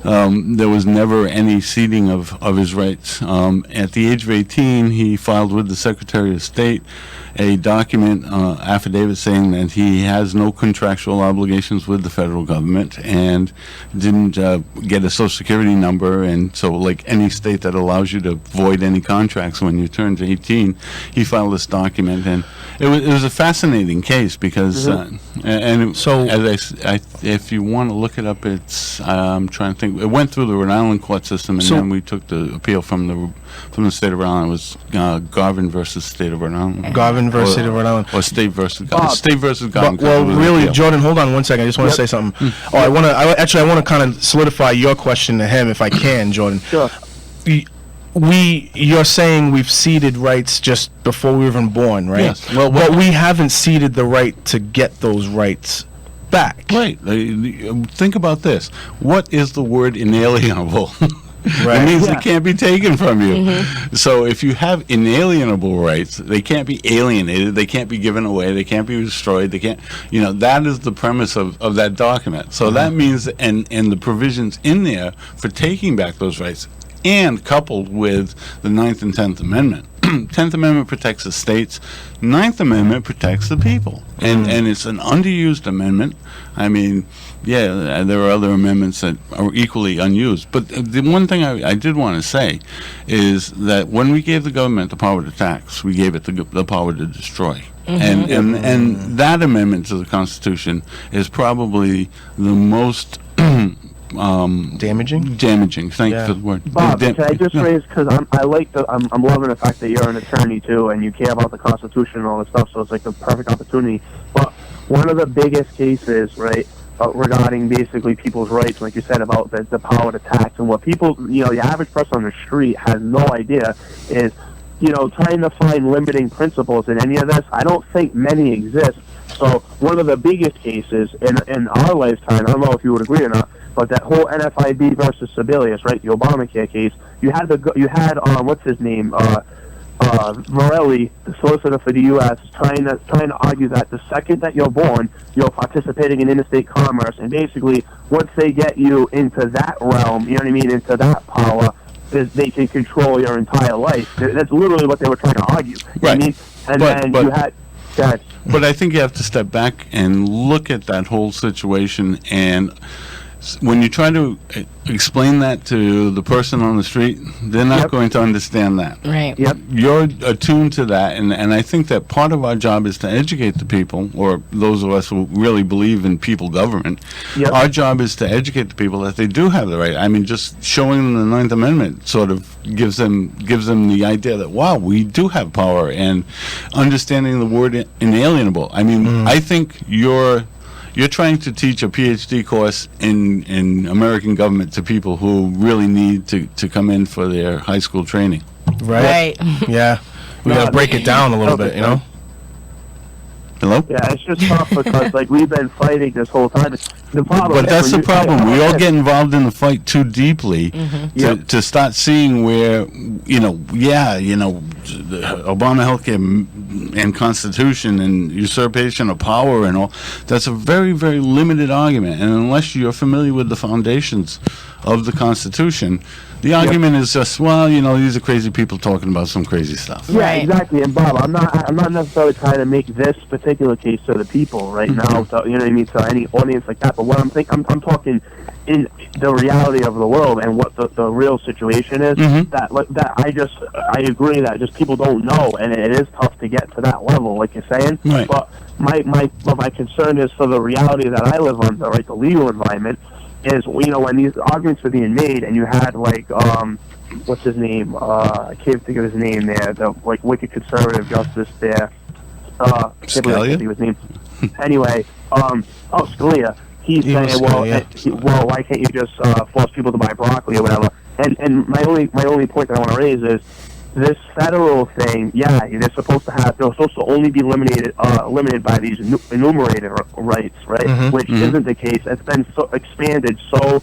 [SPEAKER 3] there was never any ceding of his rights. At the age of 18, he filed with the Secretary of State a document, affidavit, saying that he has no contractual obligations with the federal government and didn't get a Social Security number. And so, like any state that allows you to void any contracts when you turn to 18, he filed this document. And it was a fascinating case. case because, and so if you want to look it up, it's I'm trying to think. It went through the Rhode Island court system, and then we took the appeal from the state of Rhode Island. It was Garvin versus state of Rhode Island.
[SPEAKER 2] Garvin versus state of Rhode Island,
[SPEAKER 3] or state versus Garvin. State versus Garvin.
[SPEAKER 2] Well, really, Jordan, hold on one second. I just want to say something. I want to kind of solidify your question to him, if I can, Jordan.
[SPEAKER 6] Sure.
[SPEAKER 2] You're saying we've ceded rights just before we were even born, right?
[SPEAKER 3] Yes. Well,
[SPEAKER 2] but we haven't ceded the right to get those rights back.
[SPEAKER 3] Right. Think about this. What is the word inalienable?
[SPEAKER 2] Right.
[SPEAKER 3] It means it can't be taken from you. So if you have inalienable rights, they can't be alienated, they can't be given away, they can't be destroyed, they can't, that is the premise of that document. So that means, and the provisions in there for taking back those rights, and coupled with the 9th and 10th Amendment. 10th Amendment protects the states, 9th Amendment protects the people. And it's an underused amendment. I mean, there are other amendments that are equally unused. But the one thing I did want to say is that when we gave the government the power to tax, we gave it the power to destroy. And that amendment to the Constitution is probably the most
[SPEAKER 2] damaging.
[SPEAKER 3] Thank you for the word.
[SPEAKER 6] Bob, can I just raise, because I'm loving the fact that you're an attorney too, and you care about the Constitution and all this stuff. So it's like the perfect opportunity. But one of the biggest cases, right, regarding basically people's rights, like you said about the power to tax, and what people, the average person on the street has no idea is, trying to find limiting principles in any of this. I don't think many exist. So one of the biggest cases in our lifetime, I don't know if you would agree or not, but that whole NFIB versus Sebelius, right, the Obamacare case, you had what's his name, Morelli, the solicitor for the U.S., trying to argue that the second that you're born, you're participating in interstate commerce, and basically once they get you into that realm, into that power, they can control your entire life. That's literally what they were trying to argue.
[SPEAKER 3] Right.
[SPEAKER 6] You had.
[SPEAKER 3] But I think you have to step back and look at that whole situation, and when you try to explain that to the person on the street, they're not going to understand that.
[SPEAKER 5] Right.
[SPEAKER 6] Yep.
[SPEAKER 3] You're attuned to that, and I think that part of our job is to educate the people, or those of us who really believe in people government.
[SPEAKER 6] Yep.
[SPEAKER 3] Our job is to educate the people that they do have the right. I mean, just showing them the 9th Amendment sort of gives them the idea that, wow, we do have power, and understanding the word inalienable. I mean, I think you're trying to teach a PhD course in American government to people who really need to come in for their high school training.
[SPEAKER 2] Right. Yeah. We got to break it down a little bit,
[SPEAKER 3] Hello?
[SPEAKER 6] Yeah, it's just tough because we've been fighting this whole time. The problem,
[SPEAKER 3] but that's the problem. We all get involved in the fight too deeply to start seeing where, the Obama healthcare and Constitution and usurpation of power and all, that's a very, very limited argument. And unless you're familiar with the foundations of the Constitution, the argument is just, these are crazy people talking about some crazy stuff.
[SPEAKER 6] Yeah, exactly. And Bob, I'm not necessarily trying to make this particular case to the people right now, so, to any audience like that. But what I'm talking in the reality of the world and what the real situation is. I agree that just people don't know, and it is tough to get to that level, like you're saying.
[SPEAKER 3] Right.
[SPEAKER 6] But my concern is for the reality that I live under, right, the legal environment. Is when these arguments were being made, and you had what's his name? I can't think of his name there. The wicked conservative justice there.
[SPEAKER 3] Scalia?
[SPEAKER 6] His name. Anyway, Scalia. He's saying, why can't you just force people to buy broccoli or whatever? And my only point that I want to raise is this federal thing. Yeah, they're supposed to only be limited by these enumerated rights, right? Which isn't the case. It's been expanded so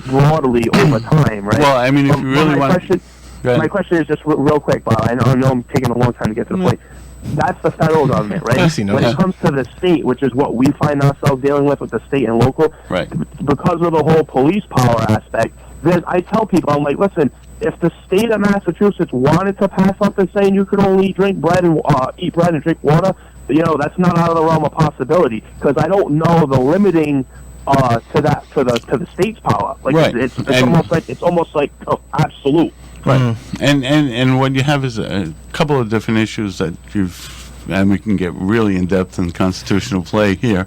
[SPEAKER 6] broadly over time, right?
[SPEAKER 3] Well, I mean, if you really want,
[SPEAKER 6] my question is just real quick, Bob. I know I'm taking a long time to get to the point. That's the federal government, right? When it comes to the state, which is what we find ourselves dealing with the state and local,
[SPEAKER 3] right?
[SPEAKER 6] Because of the whole police power aspect, I tell people, I'm like, listen, if the state of Massachusetts wanted to pass something saying you could only drink bread and eat bread and drink water, that's not out of the realm of possibility. Because I don't know the limiting to the state's power. It's almost like absolute.
[SPEAKER 3] Right. And what you have is a couple of different issues that you've and we can get really in depth in constitutional play here,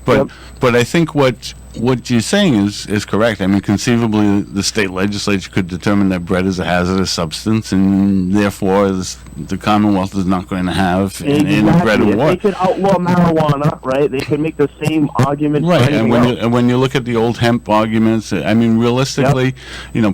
[SPEAKER 3] but I think what you're saying is correct. I mean, conceivably, the state legislature could determine that bread is a hazardous substance, and therefore the Commonwealth is not going to have any bread and water.
[SPEAKER 6] They could outlaw marijuana, right? They could make the same argument.
[SPEAKER 3] Right, and when you look at the old hemp arguments, I mean, realistically,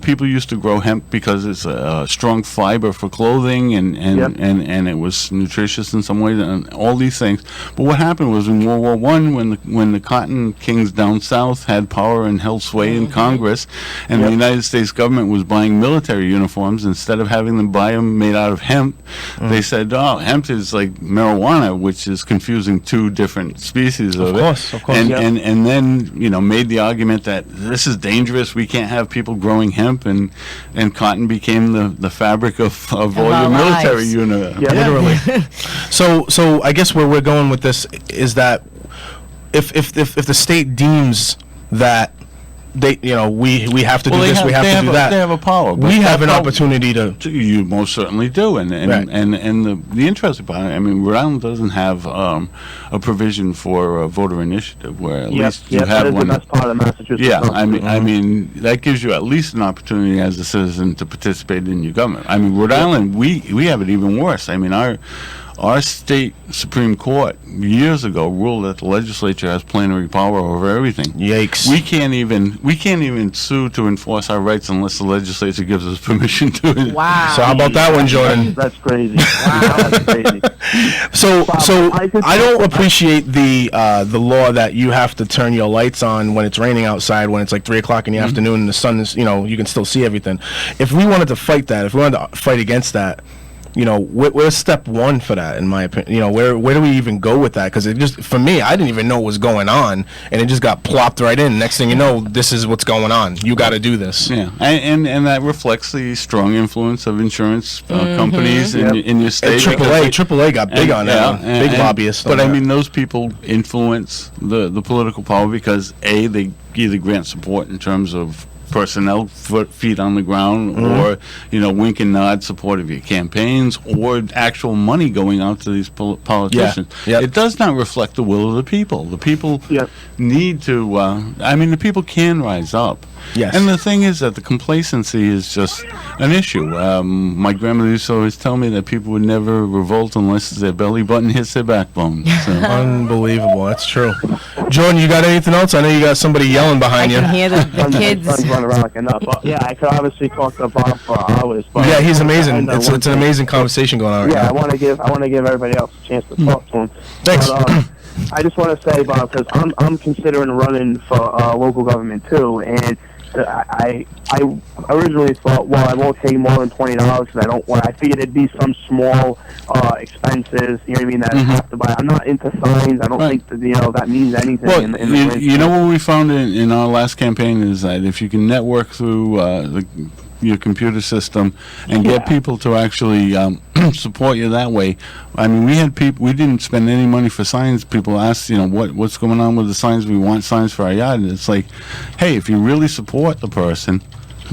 [SPEAKER 3] people used to grow hemp because it's a strong fiber for clothing, and it was nutritious in some ways, and all these things. But what happened was in World War I, when the cotton kings down south had power and held sway in Congress, and the United States government was buying military uniforms instead of having them buy them made out of hemp. They said, hemp is like marijuana, which is confusing two different species of it.
[SPEAKER 2] Of course.
[SPEAKER 3] And then made the argument that this is dangerous. We can't have people growing hemp, and cotton became the fabric of all your military unit.
[SPEAKER 2] Literally. So I guess where we're going with this is that if the state deems that we have to do this, we have to do that.
[SPEAKER 3] They have a power.
[SPEAKER 2] We have an opportunity to.
[SPEAKER 3] You most certainly do, and the interesting part. I mean, Rhode Island doesn't have a provision for voter initiative, where at least you have one.
[SPEAKER 6] That's part of Massachusetts.
[SPEAKER 3] Yeah, I mean that gives you at least an opportunity as a citizen to participate in your government. I mean, Rhode Island, we have it even worse. I mean, our state Supreme Court years ago ruled that the legislature has plenary power over everything.
[SPEAKER 2] Yikes!
[SPEAKER 3] We can't even sue to enforce our rights unless the legislature gives us permission to it.
[SPEAKER 5] Wow!
[SPEAKER 2] So how about that one, Jordan?
[SPEAKER 6] That's crazy. Wow, that's crazy.
[SPEAKER 2] So I don't appreciate the law that you have to turn your lights on when it's raining outside, when it's like 3:00 in the afternoon and the sun is, you can still see everything. If we wanted to fight that, if we wanted to fight against that, where's step one for that, in my opinion? Where do we even go with that? Because it just, for me, I didn't even know what was going on, and it just got plopped right in. Next thing you know, this is what's going on. You got to do this.
[SPEAKER 3] Yeah, and that reflects the strong influence of insurance companies in your state.
[SPEAKER 2] And AAA got big on that. Big lobbyists.
[SPEAKER 3] But I mean, those people influence the political power because they either grant support in terms of personnel, feet on the ground, or wink and nod support of your campaigns, or actual money going out to these politicians. It does not reflect the will of the people. The people need to. The people can rise up.
[SPEAKER 2] Yes.
[SPEAKER 3] And the thing is that the complacency is just an issue. My grandmother used to always tell me that people would never revolt unless their belly button hits their backbone. So.
[SPEAKER 2] Unbelievable. That's true. Jordan, you got anything else? I know you got somebody yelling behind you.
[SPEAKER 5] I can hear the kids.
[SPEAKER 6] Running around like a nut. But yeah, I could obviously talk to Bob for hours. But
[SPEAKER 2] yeah, he's amazing. It's an amazing conversation going on right now.
[SPEAKER 6] I want to give everybody else a chance to talk to him.
[SPEAKER 2] Thanks.
[SPEAKER 6] But, I just want to say, Bob, because I'm considering running for local government too, and I originally thought, well, I won't take more than $20 because I figured it'd be some small expenses, you know what I mean, that I have to buy. I'm not into signs. I don't think that, that means anything.
[SPEAKER 3] Well, you know what we found in our last campaign is that if you can network through your computer system and get people to actually support you that way. I mean, we had people, we didn't spend any money for signs. People asked, what's going on with the signs? We want signs for our yard. And it's like, hey, if you really support the person,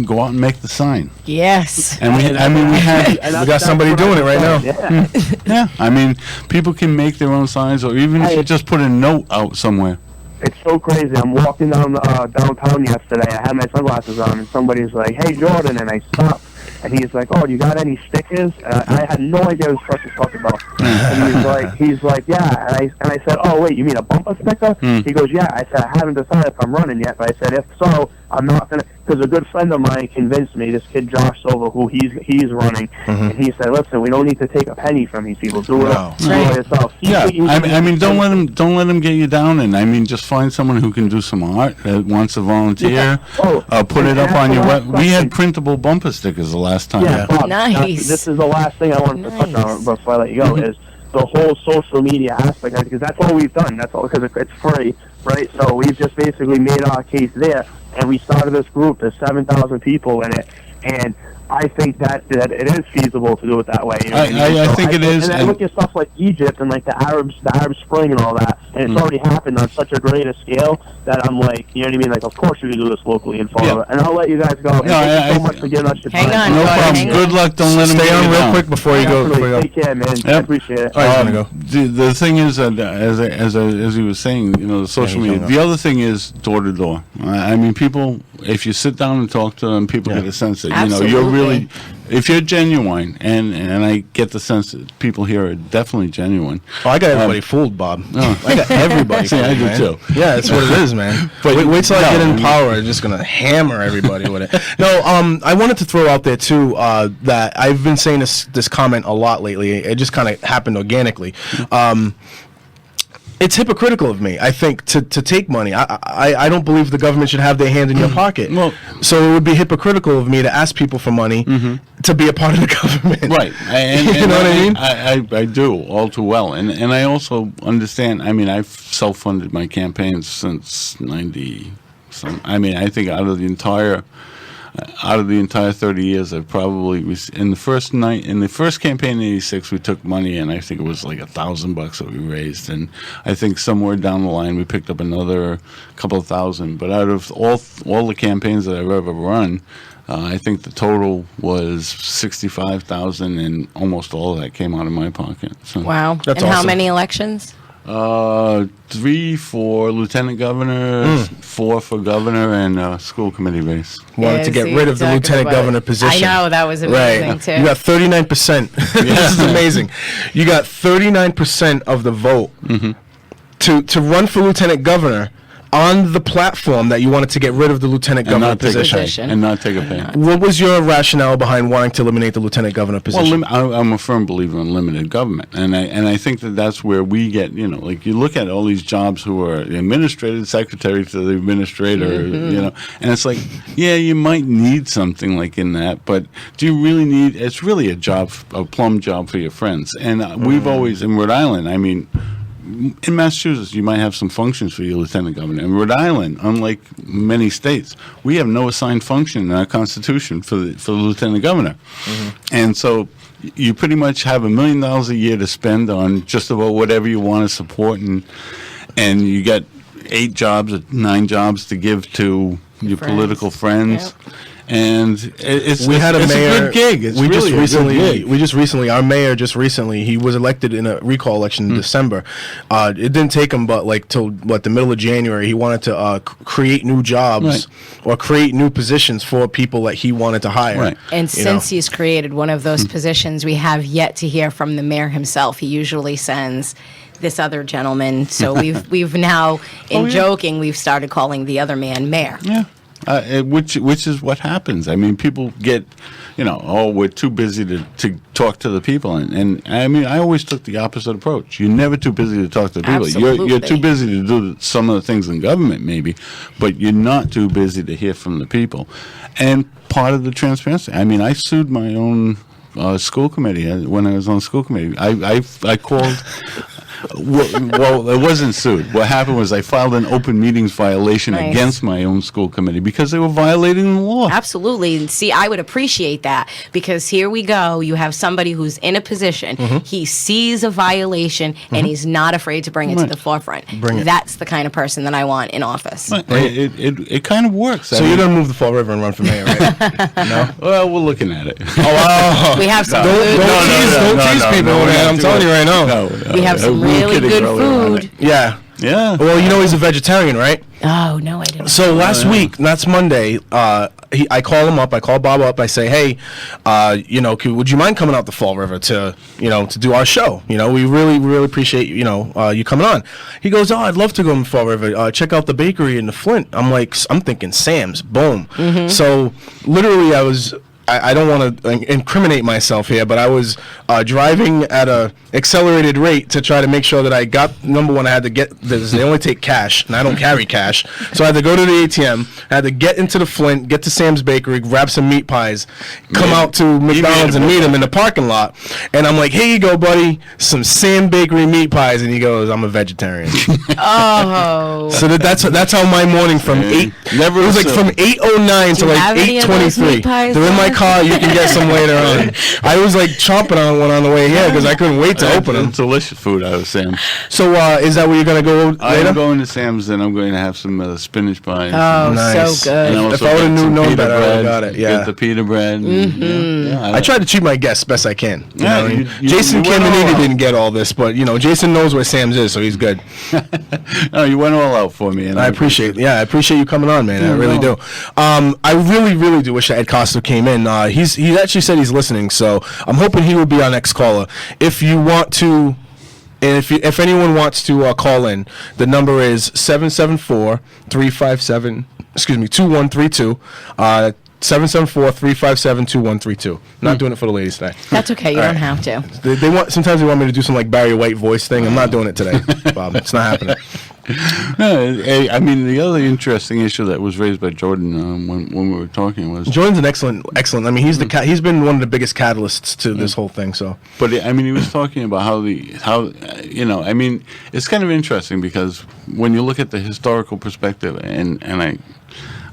[SPEAKER 3] go out and make the sign.
[SPEAKER 5] Yes.
[SPEAKER 3] And we got somebody doing it right now.
[SPEAKER 6] Yeah.
[SPEAKER 3] Yeah. I mean, people can make their own signs, or even if you just put a note out somewhere.
[SPEAKER 6] It's so crazy. I'm walking down downtown yesterday. I had my sunglasses on, and somebody's like, "Hey, Jordan," and I stopped. And he's like, "Oh, you got any stickers?" I had no idea what he was talking about. And he's like, "Yeah." And I said, "Oh, wait, you mean a bumper sticker?" He goes, "Yeah." I said, "I haven't decided if I'm running yet," but I said, "If so, I'm not gonna." Because a good friend of mine convinced me. This kid Josh Silver, who he's running, and he said, "Listen, we don't need to take a penny from these people. Do it yourself."
[SPEAKER 3] I mean, don't let them get you down. And I mean, just find someone who can do some art that wants to volunteer.
[SPEAKER 6] Yeah.
[SPEAKER 3] Put it up on your web. We had printable bumper stickers the last time.
[SPEAKER 6] Yeah, Bob,
[SPEAKER 5] nice.
[SPEAKER 6] This is the last thing I wanted to touch on before I let you go. Is the whole social media aspect, because that's all we've done. That's all because it's free, right? So we've just basically made our case there, and we started this group. There's 7,000 people in it, and I think that it is feasible to do it that way. You know
[SPEAKER 3] I think it is.
[SPEAKER 6] And then look at stuff like Egypt and like the Arab Spring and all that, and it's already happened on such a great scale that I'm like, you know what I mean? Like, of course we can do this locally in Fall River. And I'll let you guys go. And thank you so much for giving us your time.
[SPEAKER 5] Hang on,
[SPEAKER 3] no problem. Good luck. Don't let them
[SPEAKER 2] stay on real
[SPEAKER 3] down.
[SPEAKER 2] quick before you go.
[SPEAKER 6] Take care, man. I appreciate it.
[SPEAKER 2] All right, I'm gonna go.
[SPEAKER 3] The thing is that as he was saying, you know, the social media. The other thing is door to door. I mean, people. If you sit down and talk to them, people get a sense that you know you're really. If you're genuine, and I get the sense that people here are definitely genuine.
[SPEAKER 2] Oh, I got everybody fooled, Bob. I got everybody fooled,
[SPEAKER 3] I do
[SPEAKER 2] man.
[SPEAKER 3] too.
[SPEAKER 2] Yeah, that's what it is, man.
[SPEAKER 3] But
[SPEAKER 2] wait till I get in power. I'm just going to hammer everybody with it. No, I wanted to throw out there, too, that I've been saying this comment a lot lately. It just kind of happened organically. It's hypocritical of me, I think, to take money. I don't believe the government should have their hand in your pocket.
[SPEAKER 3] Well,
[SPEAKER 2] so it would be hypocritical of me to ask people for money to be a part of the government.
[SPEAKER 3] Right. And
[SPEAKER 2] you know what I mean?
[SPEAKER 3] I do, all too well. And I also understand, I mean, I've self-funded my campaigns since 90. I mean, I think out of the entire 30 years, I've probably in the first campaign in '86, we took money, and I think it was like $1,000 that we raised, and I think somewhere down the line we picked up another couple of thousand. But out of all the campaigns that I've ever run, I think the total was 65,000, and almost all of that came out of my pocket. So.
[SPEAKER 5] Wow!
[SPEAKER 2] That's
[SPEAKER 5] and how
[SPEAKER 2] awesome.
[SPEAKER 5] many elections?
[SPEAKER 3] 3 for lieutenant governor, 4 for governor, and school committee race.
[SPEAKER 2] Wanted to get rid of the lieutenant governor position.
[SPEAKER 5] I know, that was amazing, too.
[SPEAKER 2] You got 39%. This is amazing. You got 39% of the vote to run for lieutenant governor on the platform that you wanted to get rid of the lieutenant governor position.
[SPEAKER 3] And not take a pay.
[SPEAKER 2] What was your rationale behind wanting to eliminate the lieutenant governor position?
[SPEAKER 3] Well, I'm a firm believer in limited government, and I think that's where we get, you know, like you look at all these jobs who are the administrative secretary to the administrator, you know, and it's like, yeah, you might need something like in that, but do you really need? It's really a plum job for your friends, and we've always in Rhode Island. I mean. In Massachusetts, you might have some functions for your lieutenant governor. In Rhode Island, unlike many states, we have no assigned function in our Constitution for the lieutenant governor. And so you pretty much have $1 million a year to spend on just about whatever you want to support, and you get 8 jobs or 9 jobs to give to your political friends.
[SPEAKER 5] Yep.
[SPEAKER 3] And it's
[SPEAKER 2] a
[SPEAKER 3] good gig. It's
[SPEAKER 2] we
[SPEAKER 3] really
[SPEAKER 2] just recently, our mayor just recently, he was elected in a recall election in December. It didn't take him but like till the middle of January. He wanted to create new jobs or create new positions for people that he wanted to hire.
[SPEAKER 3] Right.
[SPEAKER 5] And since he's created one of those positions, we have yet to hear from the mayor himself. He usually sends this other gentleman. So we've now, joking, we've started calling the other man mayor.
[SPEAKER 3] Yeah. Which is what happens. I mean, people get, you know, oh, we're too busy to talk to the people. And I mean, I always took the opposite approach. You're never too busy to talk to the people.
[SPEAKER 5] Absolutely.
[SPEAKER 3] You're too busy to do some of the things in government, maybe, but you're not too busy to hear from the people. And part of the transparency, I mean, I sued my own school committee when I was on school committee. I called... Well, it wasn't sued. What happened was I filed an open meetings violation against my own school committee because they were violating the law.
[SPEAKER 5] Absolutely. And see, I would appreciate that because here we go. You have somebody who's in a position. He sees a violation and he's not afraid to bring it to the forefront. That's the kind of person that I want in office.
[SPEAKER 3] Right. It kind of works.
[SPEAKER 2] So you're going to move the Fall River and run for mayor, right? No?
[SPEAKER 3] Well, we're looking at it.
[SPEAKER 2] Oh,
[SPEAKER 5] we have some
[SPEAKER 2] Don't tease people, man. I'm telling you right now.
[SPEAKER 5] We have some really good food.
[SPEAKER 2] Yeah.
[SPEAKER 3] Yeah.
[SPEAKER 2] Well, you know he's a vegetarian, right?
[SPEAKER 5] Oh, no, I didn't.
[SPEAKER 2] So last week, that's Monday, I call him up, I call Bob up, I say, hey, you know, would you mind coming out to Fall River to do our show? You know, we really, really appreciate, you coming on. He goes, oh, I'd love to go to Fall River, check out the bakery in the Flint. I'm thinking Sam's, boom. So literally I don't want to incriminate myself here, but I was driving at a accelerated rate to try to make sure that I got, number one, I had to get this. They only take cash, and I don't carry cash. So I had to go to the ATM, I had to get into the Flint, get to Sam's Bakery, grab some meat pies, come out to McDonald's and meet him in the parking lot. And I'm like, here you go, buddy, some Sam Bakery meat pies. And he goes, I'm a vegetarian.
[SPEAKER 5] Oh.
[SPEAKER 2] So that's how my morning from 8, it was like from 8:09 to like 8:23. They're in my car. You can get some later on. I was like chomping on one on the way here because I couldn't wait to open them.
[SPEAKER 3] Delicious food out of Sam's.
[SPEAKER 2] So is that where you're going to go later?
[SPEAKER 3] I'm going to Sam's and I'm going to have some spinach pies.
[SPEAKER 5] Oh,
[SPEAKER 2] Nice.
[SPEAKER 5] so good.
[SPEAKER 3] And
[SPEAKER 2] If I would have known better, I would have got it. Yeah.
[SPEAKER 3] Get the pita bread.
[SPEAKER 2] I try to treat my guests best I can. You know what I mean?
[SPEAKER 3] you
[SPEAKER 2] Jason
[SPEAKER 3] went all
[SPEAKER 2] Caminiti
[SPEAKER 3] out.
[SPEAKER 2] didn't get all this, but Jason knows where Sam's is, so he's good.
[SPEAKER 3] No, you went all out for me. And
[SPEAKER 2] I appreciate you coming on, man. I really do. I really do wish that Ed Costa came in. He actually said he's listening, so I'm hoping he will be our next caller. If you want to, and if anyone wants to call in, the number is 774-357-2132. 774-357-2132. Not doing it for the ladies today.
[SPEAKER 5] That's okay. You don't have to.
[SPEAKER 2] Sometimes they want me to do some like Barry White voice thing. I'm not doing it today, Bob. It's not happening.
[SPEAKER 3] No, I mean, the other interesting issue that was raised by Jordan when we were talking was...
[SPEAKER 2] Jordan's an excellent. I mean, he's been one of the biggest catalysts to this whole thing. So,
[SPEAKER 3] But I mean, he was talking about how I mean, it's kind of interesting because when you look at the historical perspective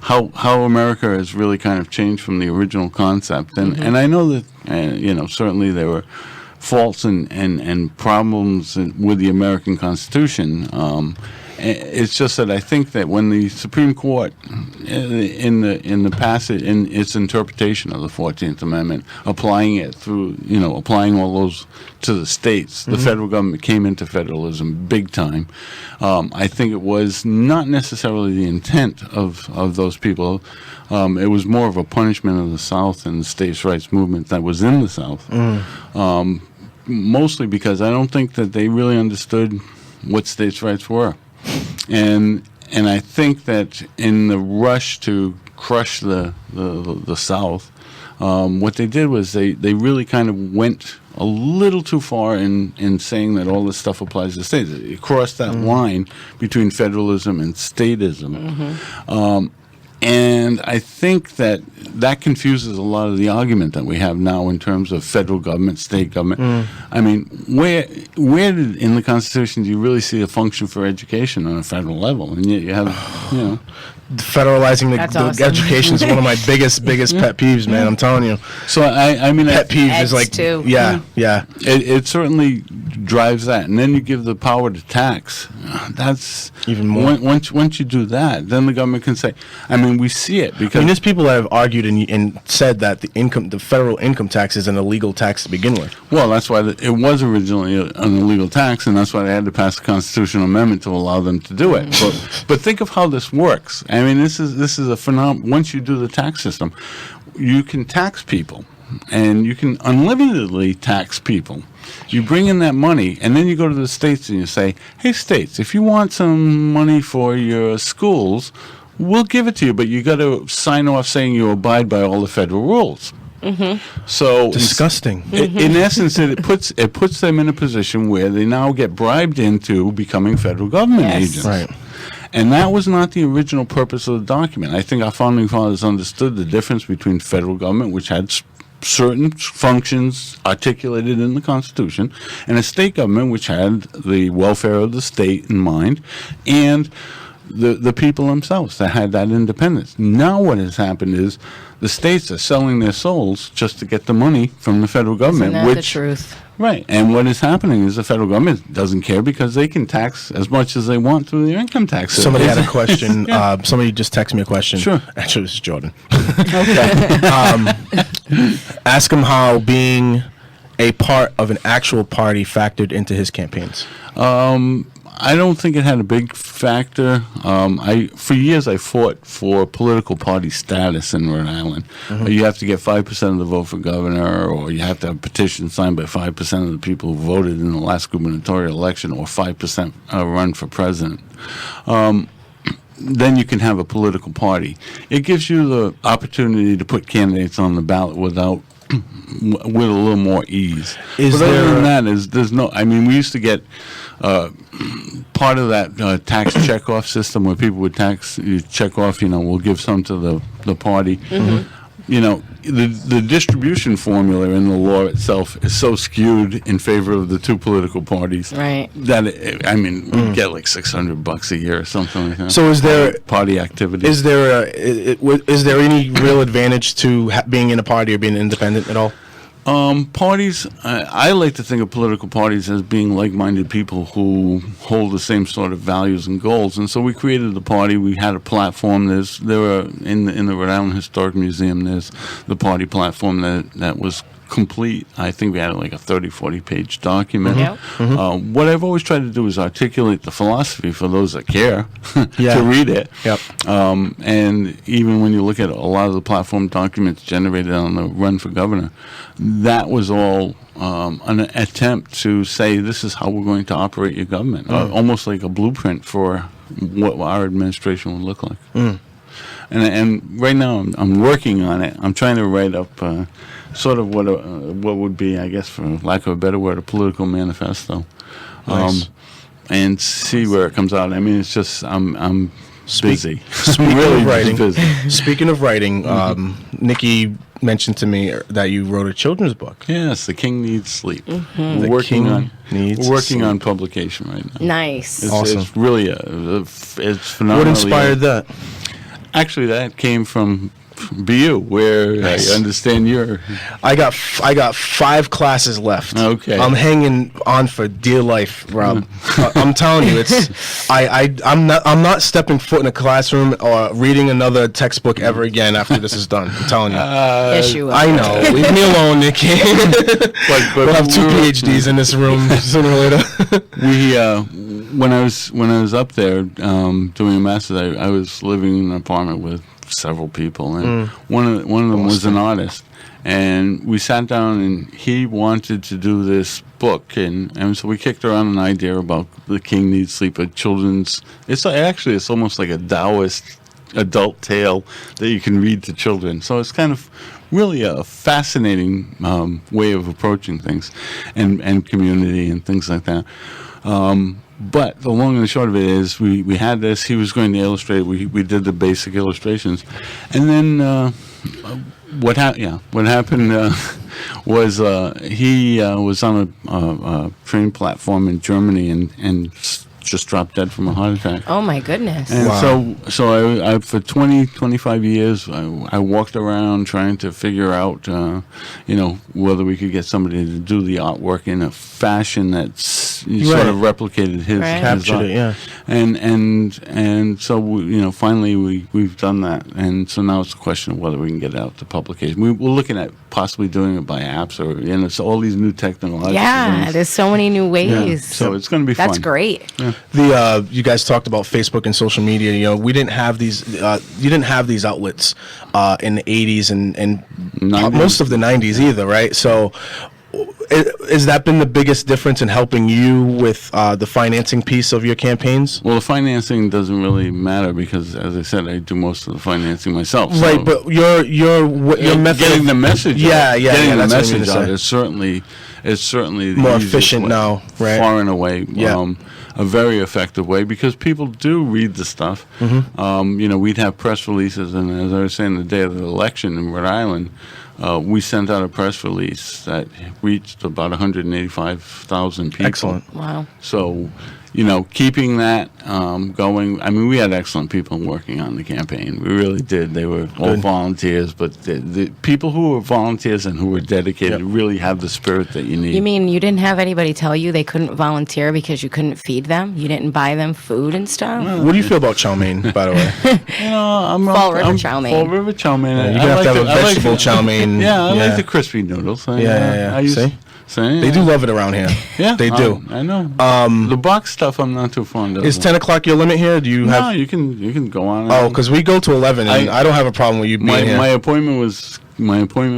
[SPEAKER 3] how America has really kind of changed from the original concept, and I know that certainly there were faults and problems with the American Constitution. It's just that I think that when the Supreme Court, in the passage, in its interpretation of the 14th Amendment, applying it through, applying all those to the states, the federal government came into federalism big time. I think it was not necessarily the intent of those people. It was more of a punishment of the South and the states' rights movement that was in the South. Mostly because I don't think that they really understood what states' rights were. And I think that in the rush to crush the South, what they did was they really kind of went a little too far in saying that all this stuff applies to states. It crossed that line between federalism and statism. And I think that confuses a lot of the argument that we have now in terms of federal government, state government. I mean, where did, in the Constitution do you really see a function for education on a federal level? And yet you have,
[SPEAKER 2] federalizing the education is one of my biggest pet peeves, man. I'm telling you.
[SPEAKER 3] So I mean,
[SPEAKER 2] pet peeve is like,
[SPEAKER 5] too.
[SPEAKER 2] yeah.
[SPEAKER 3] It certainly drives that, and then you give the power to tax. That's
[SPEAKER 2] even more.
[SPEAKER 3] Once you do that, then the government can say. I mean, we see it because
[SPEAKER 2] there's people that have argued and said that the federal income tax is an illegal tax to begin with.
[SPEAKER 3] Well, that's why it was originally an illegal tax, and that's why they had to pass a constitutional amendment to allow them to do it. But think of how this works. I mean, this is a phenomenon. Once you do the tax system, you can tax people, and you can unlimitedly tax people. You bring in that money, and then you go to the states and you say, hey, states, if you want some money for your schools, we'll give it to you, but you got to sign off saying you abide by all the federal rules. So
[SPEAKER 2] disgusting.
[SPEAKER 3] In essence, it puts them in a position where they now get bribed into becoming federal government agents.
[SPEAKER 2] Right.
[SPEAKER 3] And that was not the original purpose of the document. I think our founding fathers understood the difference between federal government, which had certain functions articulated in the Constitution, and a state government, which had the welfare of the state in mind, and the people themselves that had that independence. Now what has happened is the states are selling their souls just to get the money from the federal government.
[SPEAKER 5] Isn't that the truth?
[SPEAKER 3] Right. And what is happening is the federal government doesn't care because they can tax as much as they want through their income tax.
[SPEAKER 2] Somebody had a question. Somebody just texted me a question.
[SPEAKER 3] Sure.
[SPEAKER 2] Actually, this is Jordan. Ask him how being a part of an actual party factored into his campaigns.
[SPEAKER 3] I don't think it had a big factor. For years I fought for political party status in Rhode Island. You have to get 5% of the vote for governor, or you have to have a petition signed by 5% of the people who voted in the last gubernatorial election, or 5% run for president. Then you can have a political party. It gives you the opportunity to put candidates on the ballot with a little more ease. Other than that, there's no. I mean, we used to get part of that tax checkoff system where people would check off. We'll give some to the party. the distribution formula in the law itself is so skewed in favor of the two political parties,
[SPEAKER 5] Right.
[SPEAKER 3] that we get like $600 a year or something like that.
[SPEAKER 2] So is there
[SPEAKER 3] party activity?
[SPEAKER 2] is there any real advantage to being in a party or being independent at all?
[SPEAKER 3] Parties, I like to think of political parties as being like-minded people who hold the same sort of values and goals. And so we created the party. We had a platform. There were in the Rhode Island Historic Museum. There's the party platform that was complete. I think we had like a 30, 40-page document. What I've always tried to do is articulate the philosophy for those that care to read it.
[SPEAKER 2] Yep.
[SPEAKER 3] And even when you look at a lot of the platform documents generated on the run for governor, that was all an attempt to say this is how we're going to operate your government, almost like a blueprint for what our administration would look like. And right now I'm working on it. I'm trying to write up sort of what would be, I guess, for lack of a better word, a political manifesto,
[SPEAKER 2] Nice.
[SPEAKER 3] and see where it comes out. I mean, it's just I'm busy.
[SPEAKER 2] Speaking
[SPEAKER 3] really
[SPEAKER 2] of writing,
[SPEAKER 3] busy.
[SPEAKER 2] speaking of writing, Nikki mentioned to me that you wrote a children's book.
[SPEAKER 3] Yes, The King Needs Sleep.
[SPEAKER 2] The
[SPEAKER 3] We're working
[SPEAKER 2] King
[SPEAKER 3] on
[SPEAKER 2] Needs
[SPEAKER 3] we're working
[SPEAKER 2] Sleep.
[SPEAKER 3] on publication right now.
[SPEAKER 5] Nice.
[SPEAKER 3] It's,
[SPEAKER 2] Awesome.
[SPEAKER 3] it's really it's phenomenal.
[SPEAKER 2] What inspired that?
[SPEAKER 3] Actually, that came from BU, where
[SPEAKER 2] Nice.
[SPEAKER 3] I understand you're.
[SPEAKER 2] I got 5 classes left.
[SPEAKER 3] Okay.
[SPEAKER 2] I'm hanging on for dear life, Rob. I'm telling you, I'm not stepping foot in a classroom or reading another textbook ever again after this is done. I'm telling you.
[SPEAKER 5] Yes, you will.
[SPEAKER 2] I know. Leave me alone, Nikki.
[SPEAKER 3] But
[SPEAKER 2] We'll have 2 PhDs in this room sooner or later.
[SPEAKER 3] We when I was up there doing a master's, I was living in an apartment with several people, and one of them was an artist, and we sat down, and he wanted to do this book, and so we kicked around an idea about The King Needs Sleep, a children's. It's almost like a Taoist adult tale that you can read to children. So it's kind of really a fascinating way of approaching things, and community and things like that. But the long and the short of it is, we had this. He was going to illustrate. We did the basic illustrations, and then what happened was he was on a train platform in Germany and just dropped dead from a heart attack.
[SPEAKER 5] Oh my goodness.
[SPEAKER 3] And
[SPEAKER 2] Wow.
[SPEAKER 3] so I for 25 years, I walked around trying to figure out, whether we could get somebody to do the artwork in a fashion that's sort of replicated his
[SPEAKER 5] Right.
[SPEAKER 3] his
[SPEAKER 2] Captured
[SPEAKER 3] art.
[SPEAKER 2] it, yeah.
[SPEAKER 3] And so finally we've done that, and so now it's a question of whether we can get it out to publication. We're looking at possibly doing it by apps or so all these new technological
[SPEAKER 5] Yeah,
[SPEAKER 3] things.
[SPEAKER 5] there's so many new ways.
[SPEAKER 3] So it's going to be fun.
[SPEAKER 5] That's great.
[SPEAKER 2] You guys talked about Facebook and social media. We didn't have these. You didn't have these outlets in the 80s and
[SPEAKER 3] 90s.
[SPEAKER 2] most of the 90s either, right? So, has that been the biggest difference in helping you with the financing piece of your campaigns?
[SPEAKER 3] Well, the financing doesn't really matter because, as I said, I do most of the financing myself.
[SPEAKER 2] Right,
[SPEAKER 3] so
[SPEAKER 2] but your method
[SPEAKER 3] getting
[SPEAKER 2] of-
[SPEAKER 3] the message,
[SPEAKER 2] Yeah, yeah,
[SPEAKER 3] getting
[SPEAKER 2] yeah,
[SPEAKER 3] the
[SPEAKER 2] that's what I mean
[SPEAKER 3] message
[SPEAKER 2] to
[SPEAKER 3] out
[SPEAKER 2] say.
[SPEAKER 3] is certainly the
[SPEAKER 2] More
[SPEAKER 3] easiest
[SPEAKER 2] efficient
[SPEAKER 3] way,
[SPEAKER 2] now, right?
[SPEAKER 3] Far and away,
[SPEAKER 2] Yeah.
[SPEAKER 3] a very effective way because people do read the stuff.
[SPEAKER 2] Mm-hmm.
[SPEAKER 3] We'd have press releases, and as I was saying, the day of the election in Rhode Island, we sent out a press release that reached about 185,000 people.
[SPEAKER 2] Excellent.
[SPEAKER 5] Wow.
[SPEAKER 3] So, keeping that going. I mean, we had excellent people working on the campaign. We really did. They were all
[SPEAKER 2] Good.
[SPEAKER 3] volunteers, but the people who were volunteers and who were dedicated
[SPEAKER 2] Yep.
[SPEAKER 3] really have the spirit that you need.
[SPEAKER 5] You mean you didn't have anybody tell you they couldn't volunteer because you couldn't feed them? You didn't buy them food and stuff?
[SPEAKER 2] What do you feel about chow mein, by the way?
[SPEAKER 5] Fall River chow mein.
[SPEAKER 3] Fall River chow mein.
[SPEAKER 2] You're gonna have to have a vegetable chow mein.
[SPEAKER 3] Yeah, I like the crispy noodles.
[SPEAKER 2] Yeah.
[SPEAKER 3] I use,
[SPEAKER 2] See?
[SPEAKER 3] See?
[SPEAKER 2] They do love it around here.
[SPEAKER 3] Yeah,
[SPEAKER 2] they do.
[SPEAKER 3] I know. The box stuff, I'm not too fond of.
[SPEAKER 2] Is 10 o'clock your limit here? Do you
[SPEAKER 3] No,
[SPEAKER 2] have?
[SPEAKER 3] you can go on.
[SPEAKER 2] Oh, because we go to 11, and I don't have a problem with you being here.
[SPEAKER 3] My appointment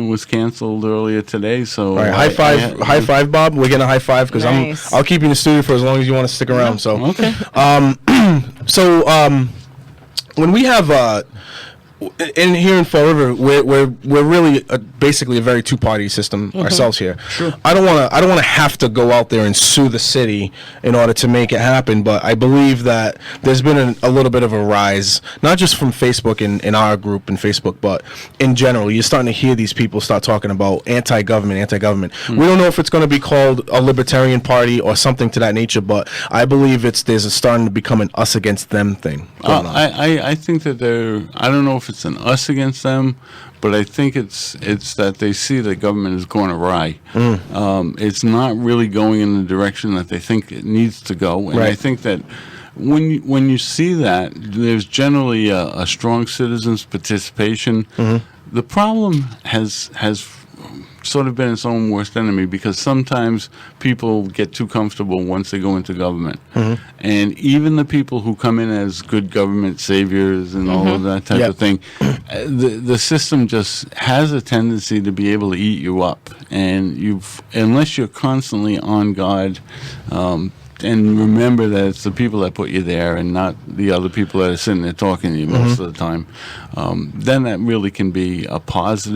[SPEAKER 3] was canceled earlier today, so
[SPEAKER 2] All right, high five, Bob. We're getting a high five because
[SPEAKER 5] Nice.
[SPEAKER 2] I'll keep you in the studio for as long as you want to stick around. So,
[SPEAKER 3] Okay.
[SPEAKER 2] when we have in here in Fall River, we're really basically a very two-party system ourselves here.
[SPEAKER 3] Sure.
[SPEAKER 2] I don't want to have to go out there and sue the city in order to make it happen. But I believe that there's been a little bit of a rise, not just from Facebook in our group in Facebook, but in general. You're starting to hear these people start talking about anti-government. We don't know if it's going to be called a libertarian party or something to that nature, but I believe there's starting to become an us against them thing going on.
[SPEAKER 3] I think that I don't know if it's an us against them, but I think it's that they see the government is going awry. It's not really going in the direction that they think it needs to go, and I think that when you see that, there's generally a strong citizens' participation. The problem has sort of been its own worst enemy, because sometimes people get too comfortable once they go into government. And even the people who come in as good government saviors and all of that type of thing, the system just has a tendency to be able to eat you up. And unless you're constantly on guard, and remember that it's the people that put you there and not the other people that are sitting there talking to you most of the time, then that really can be a positive.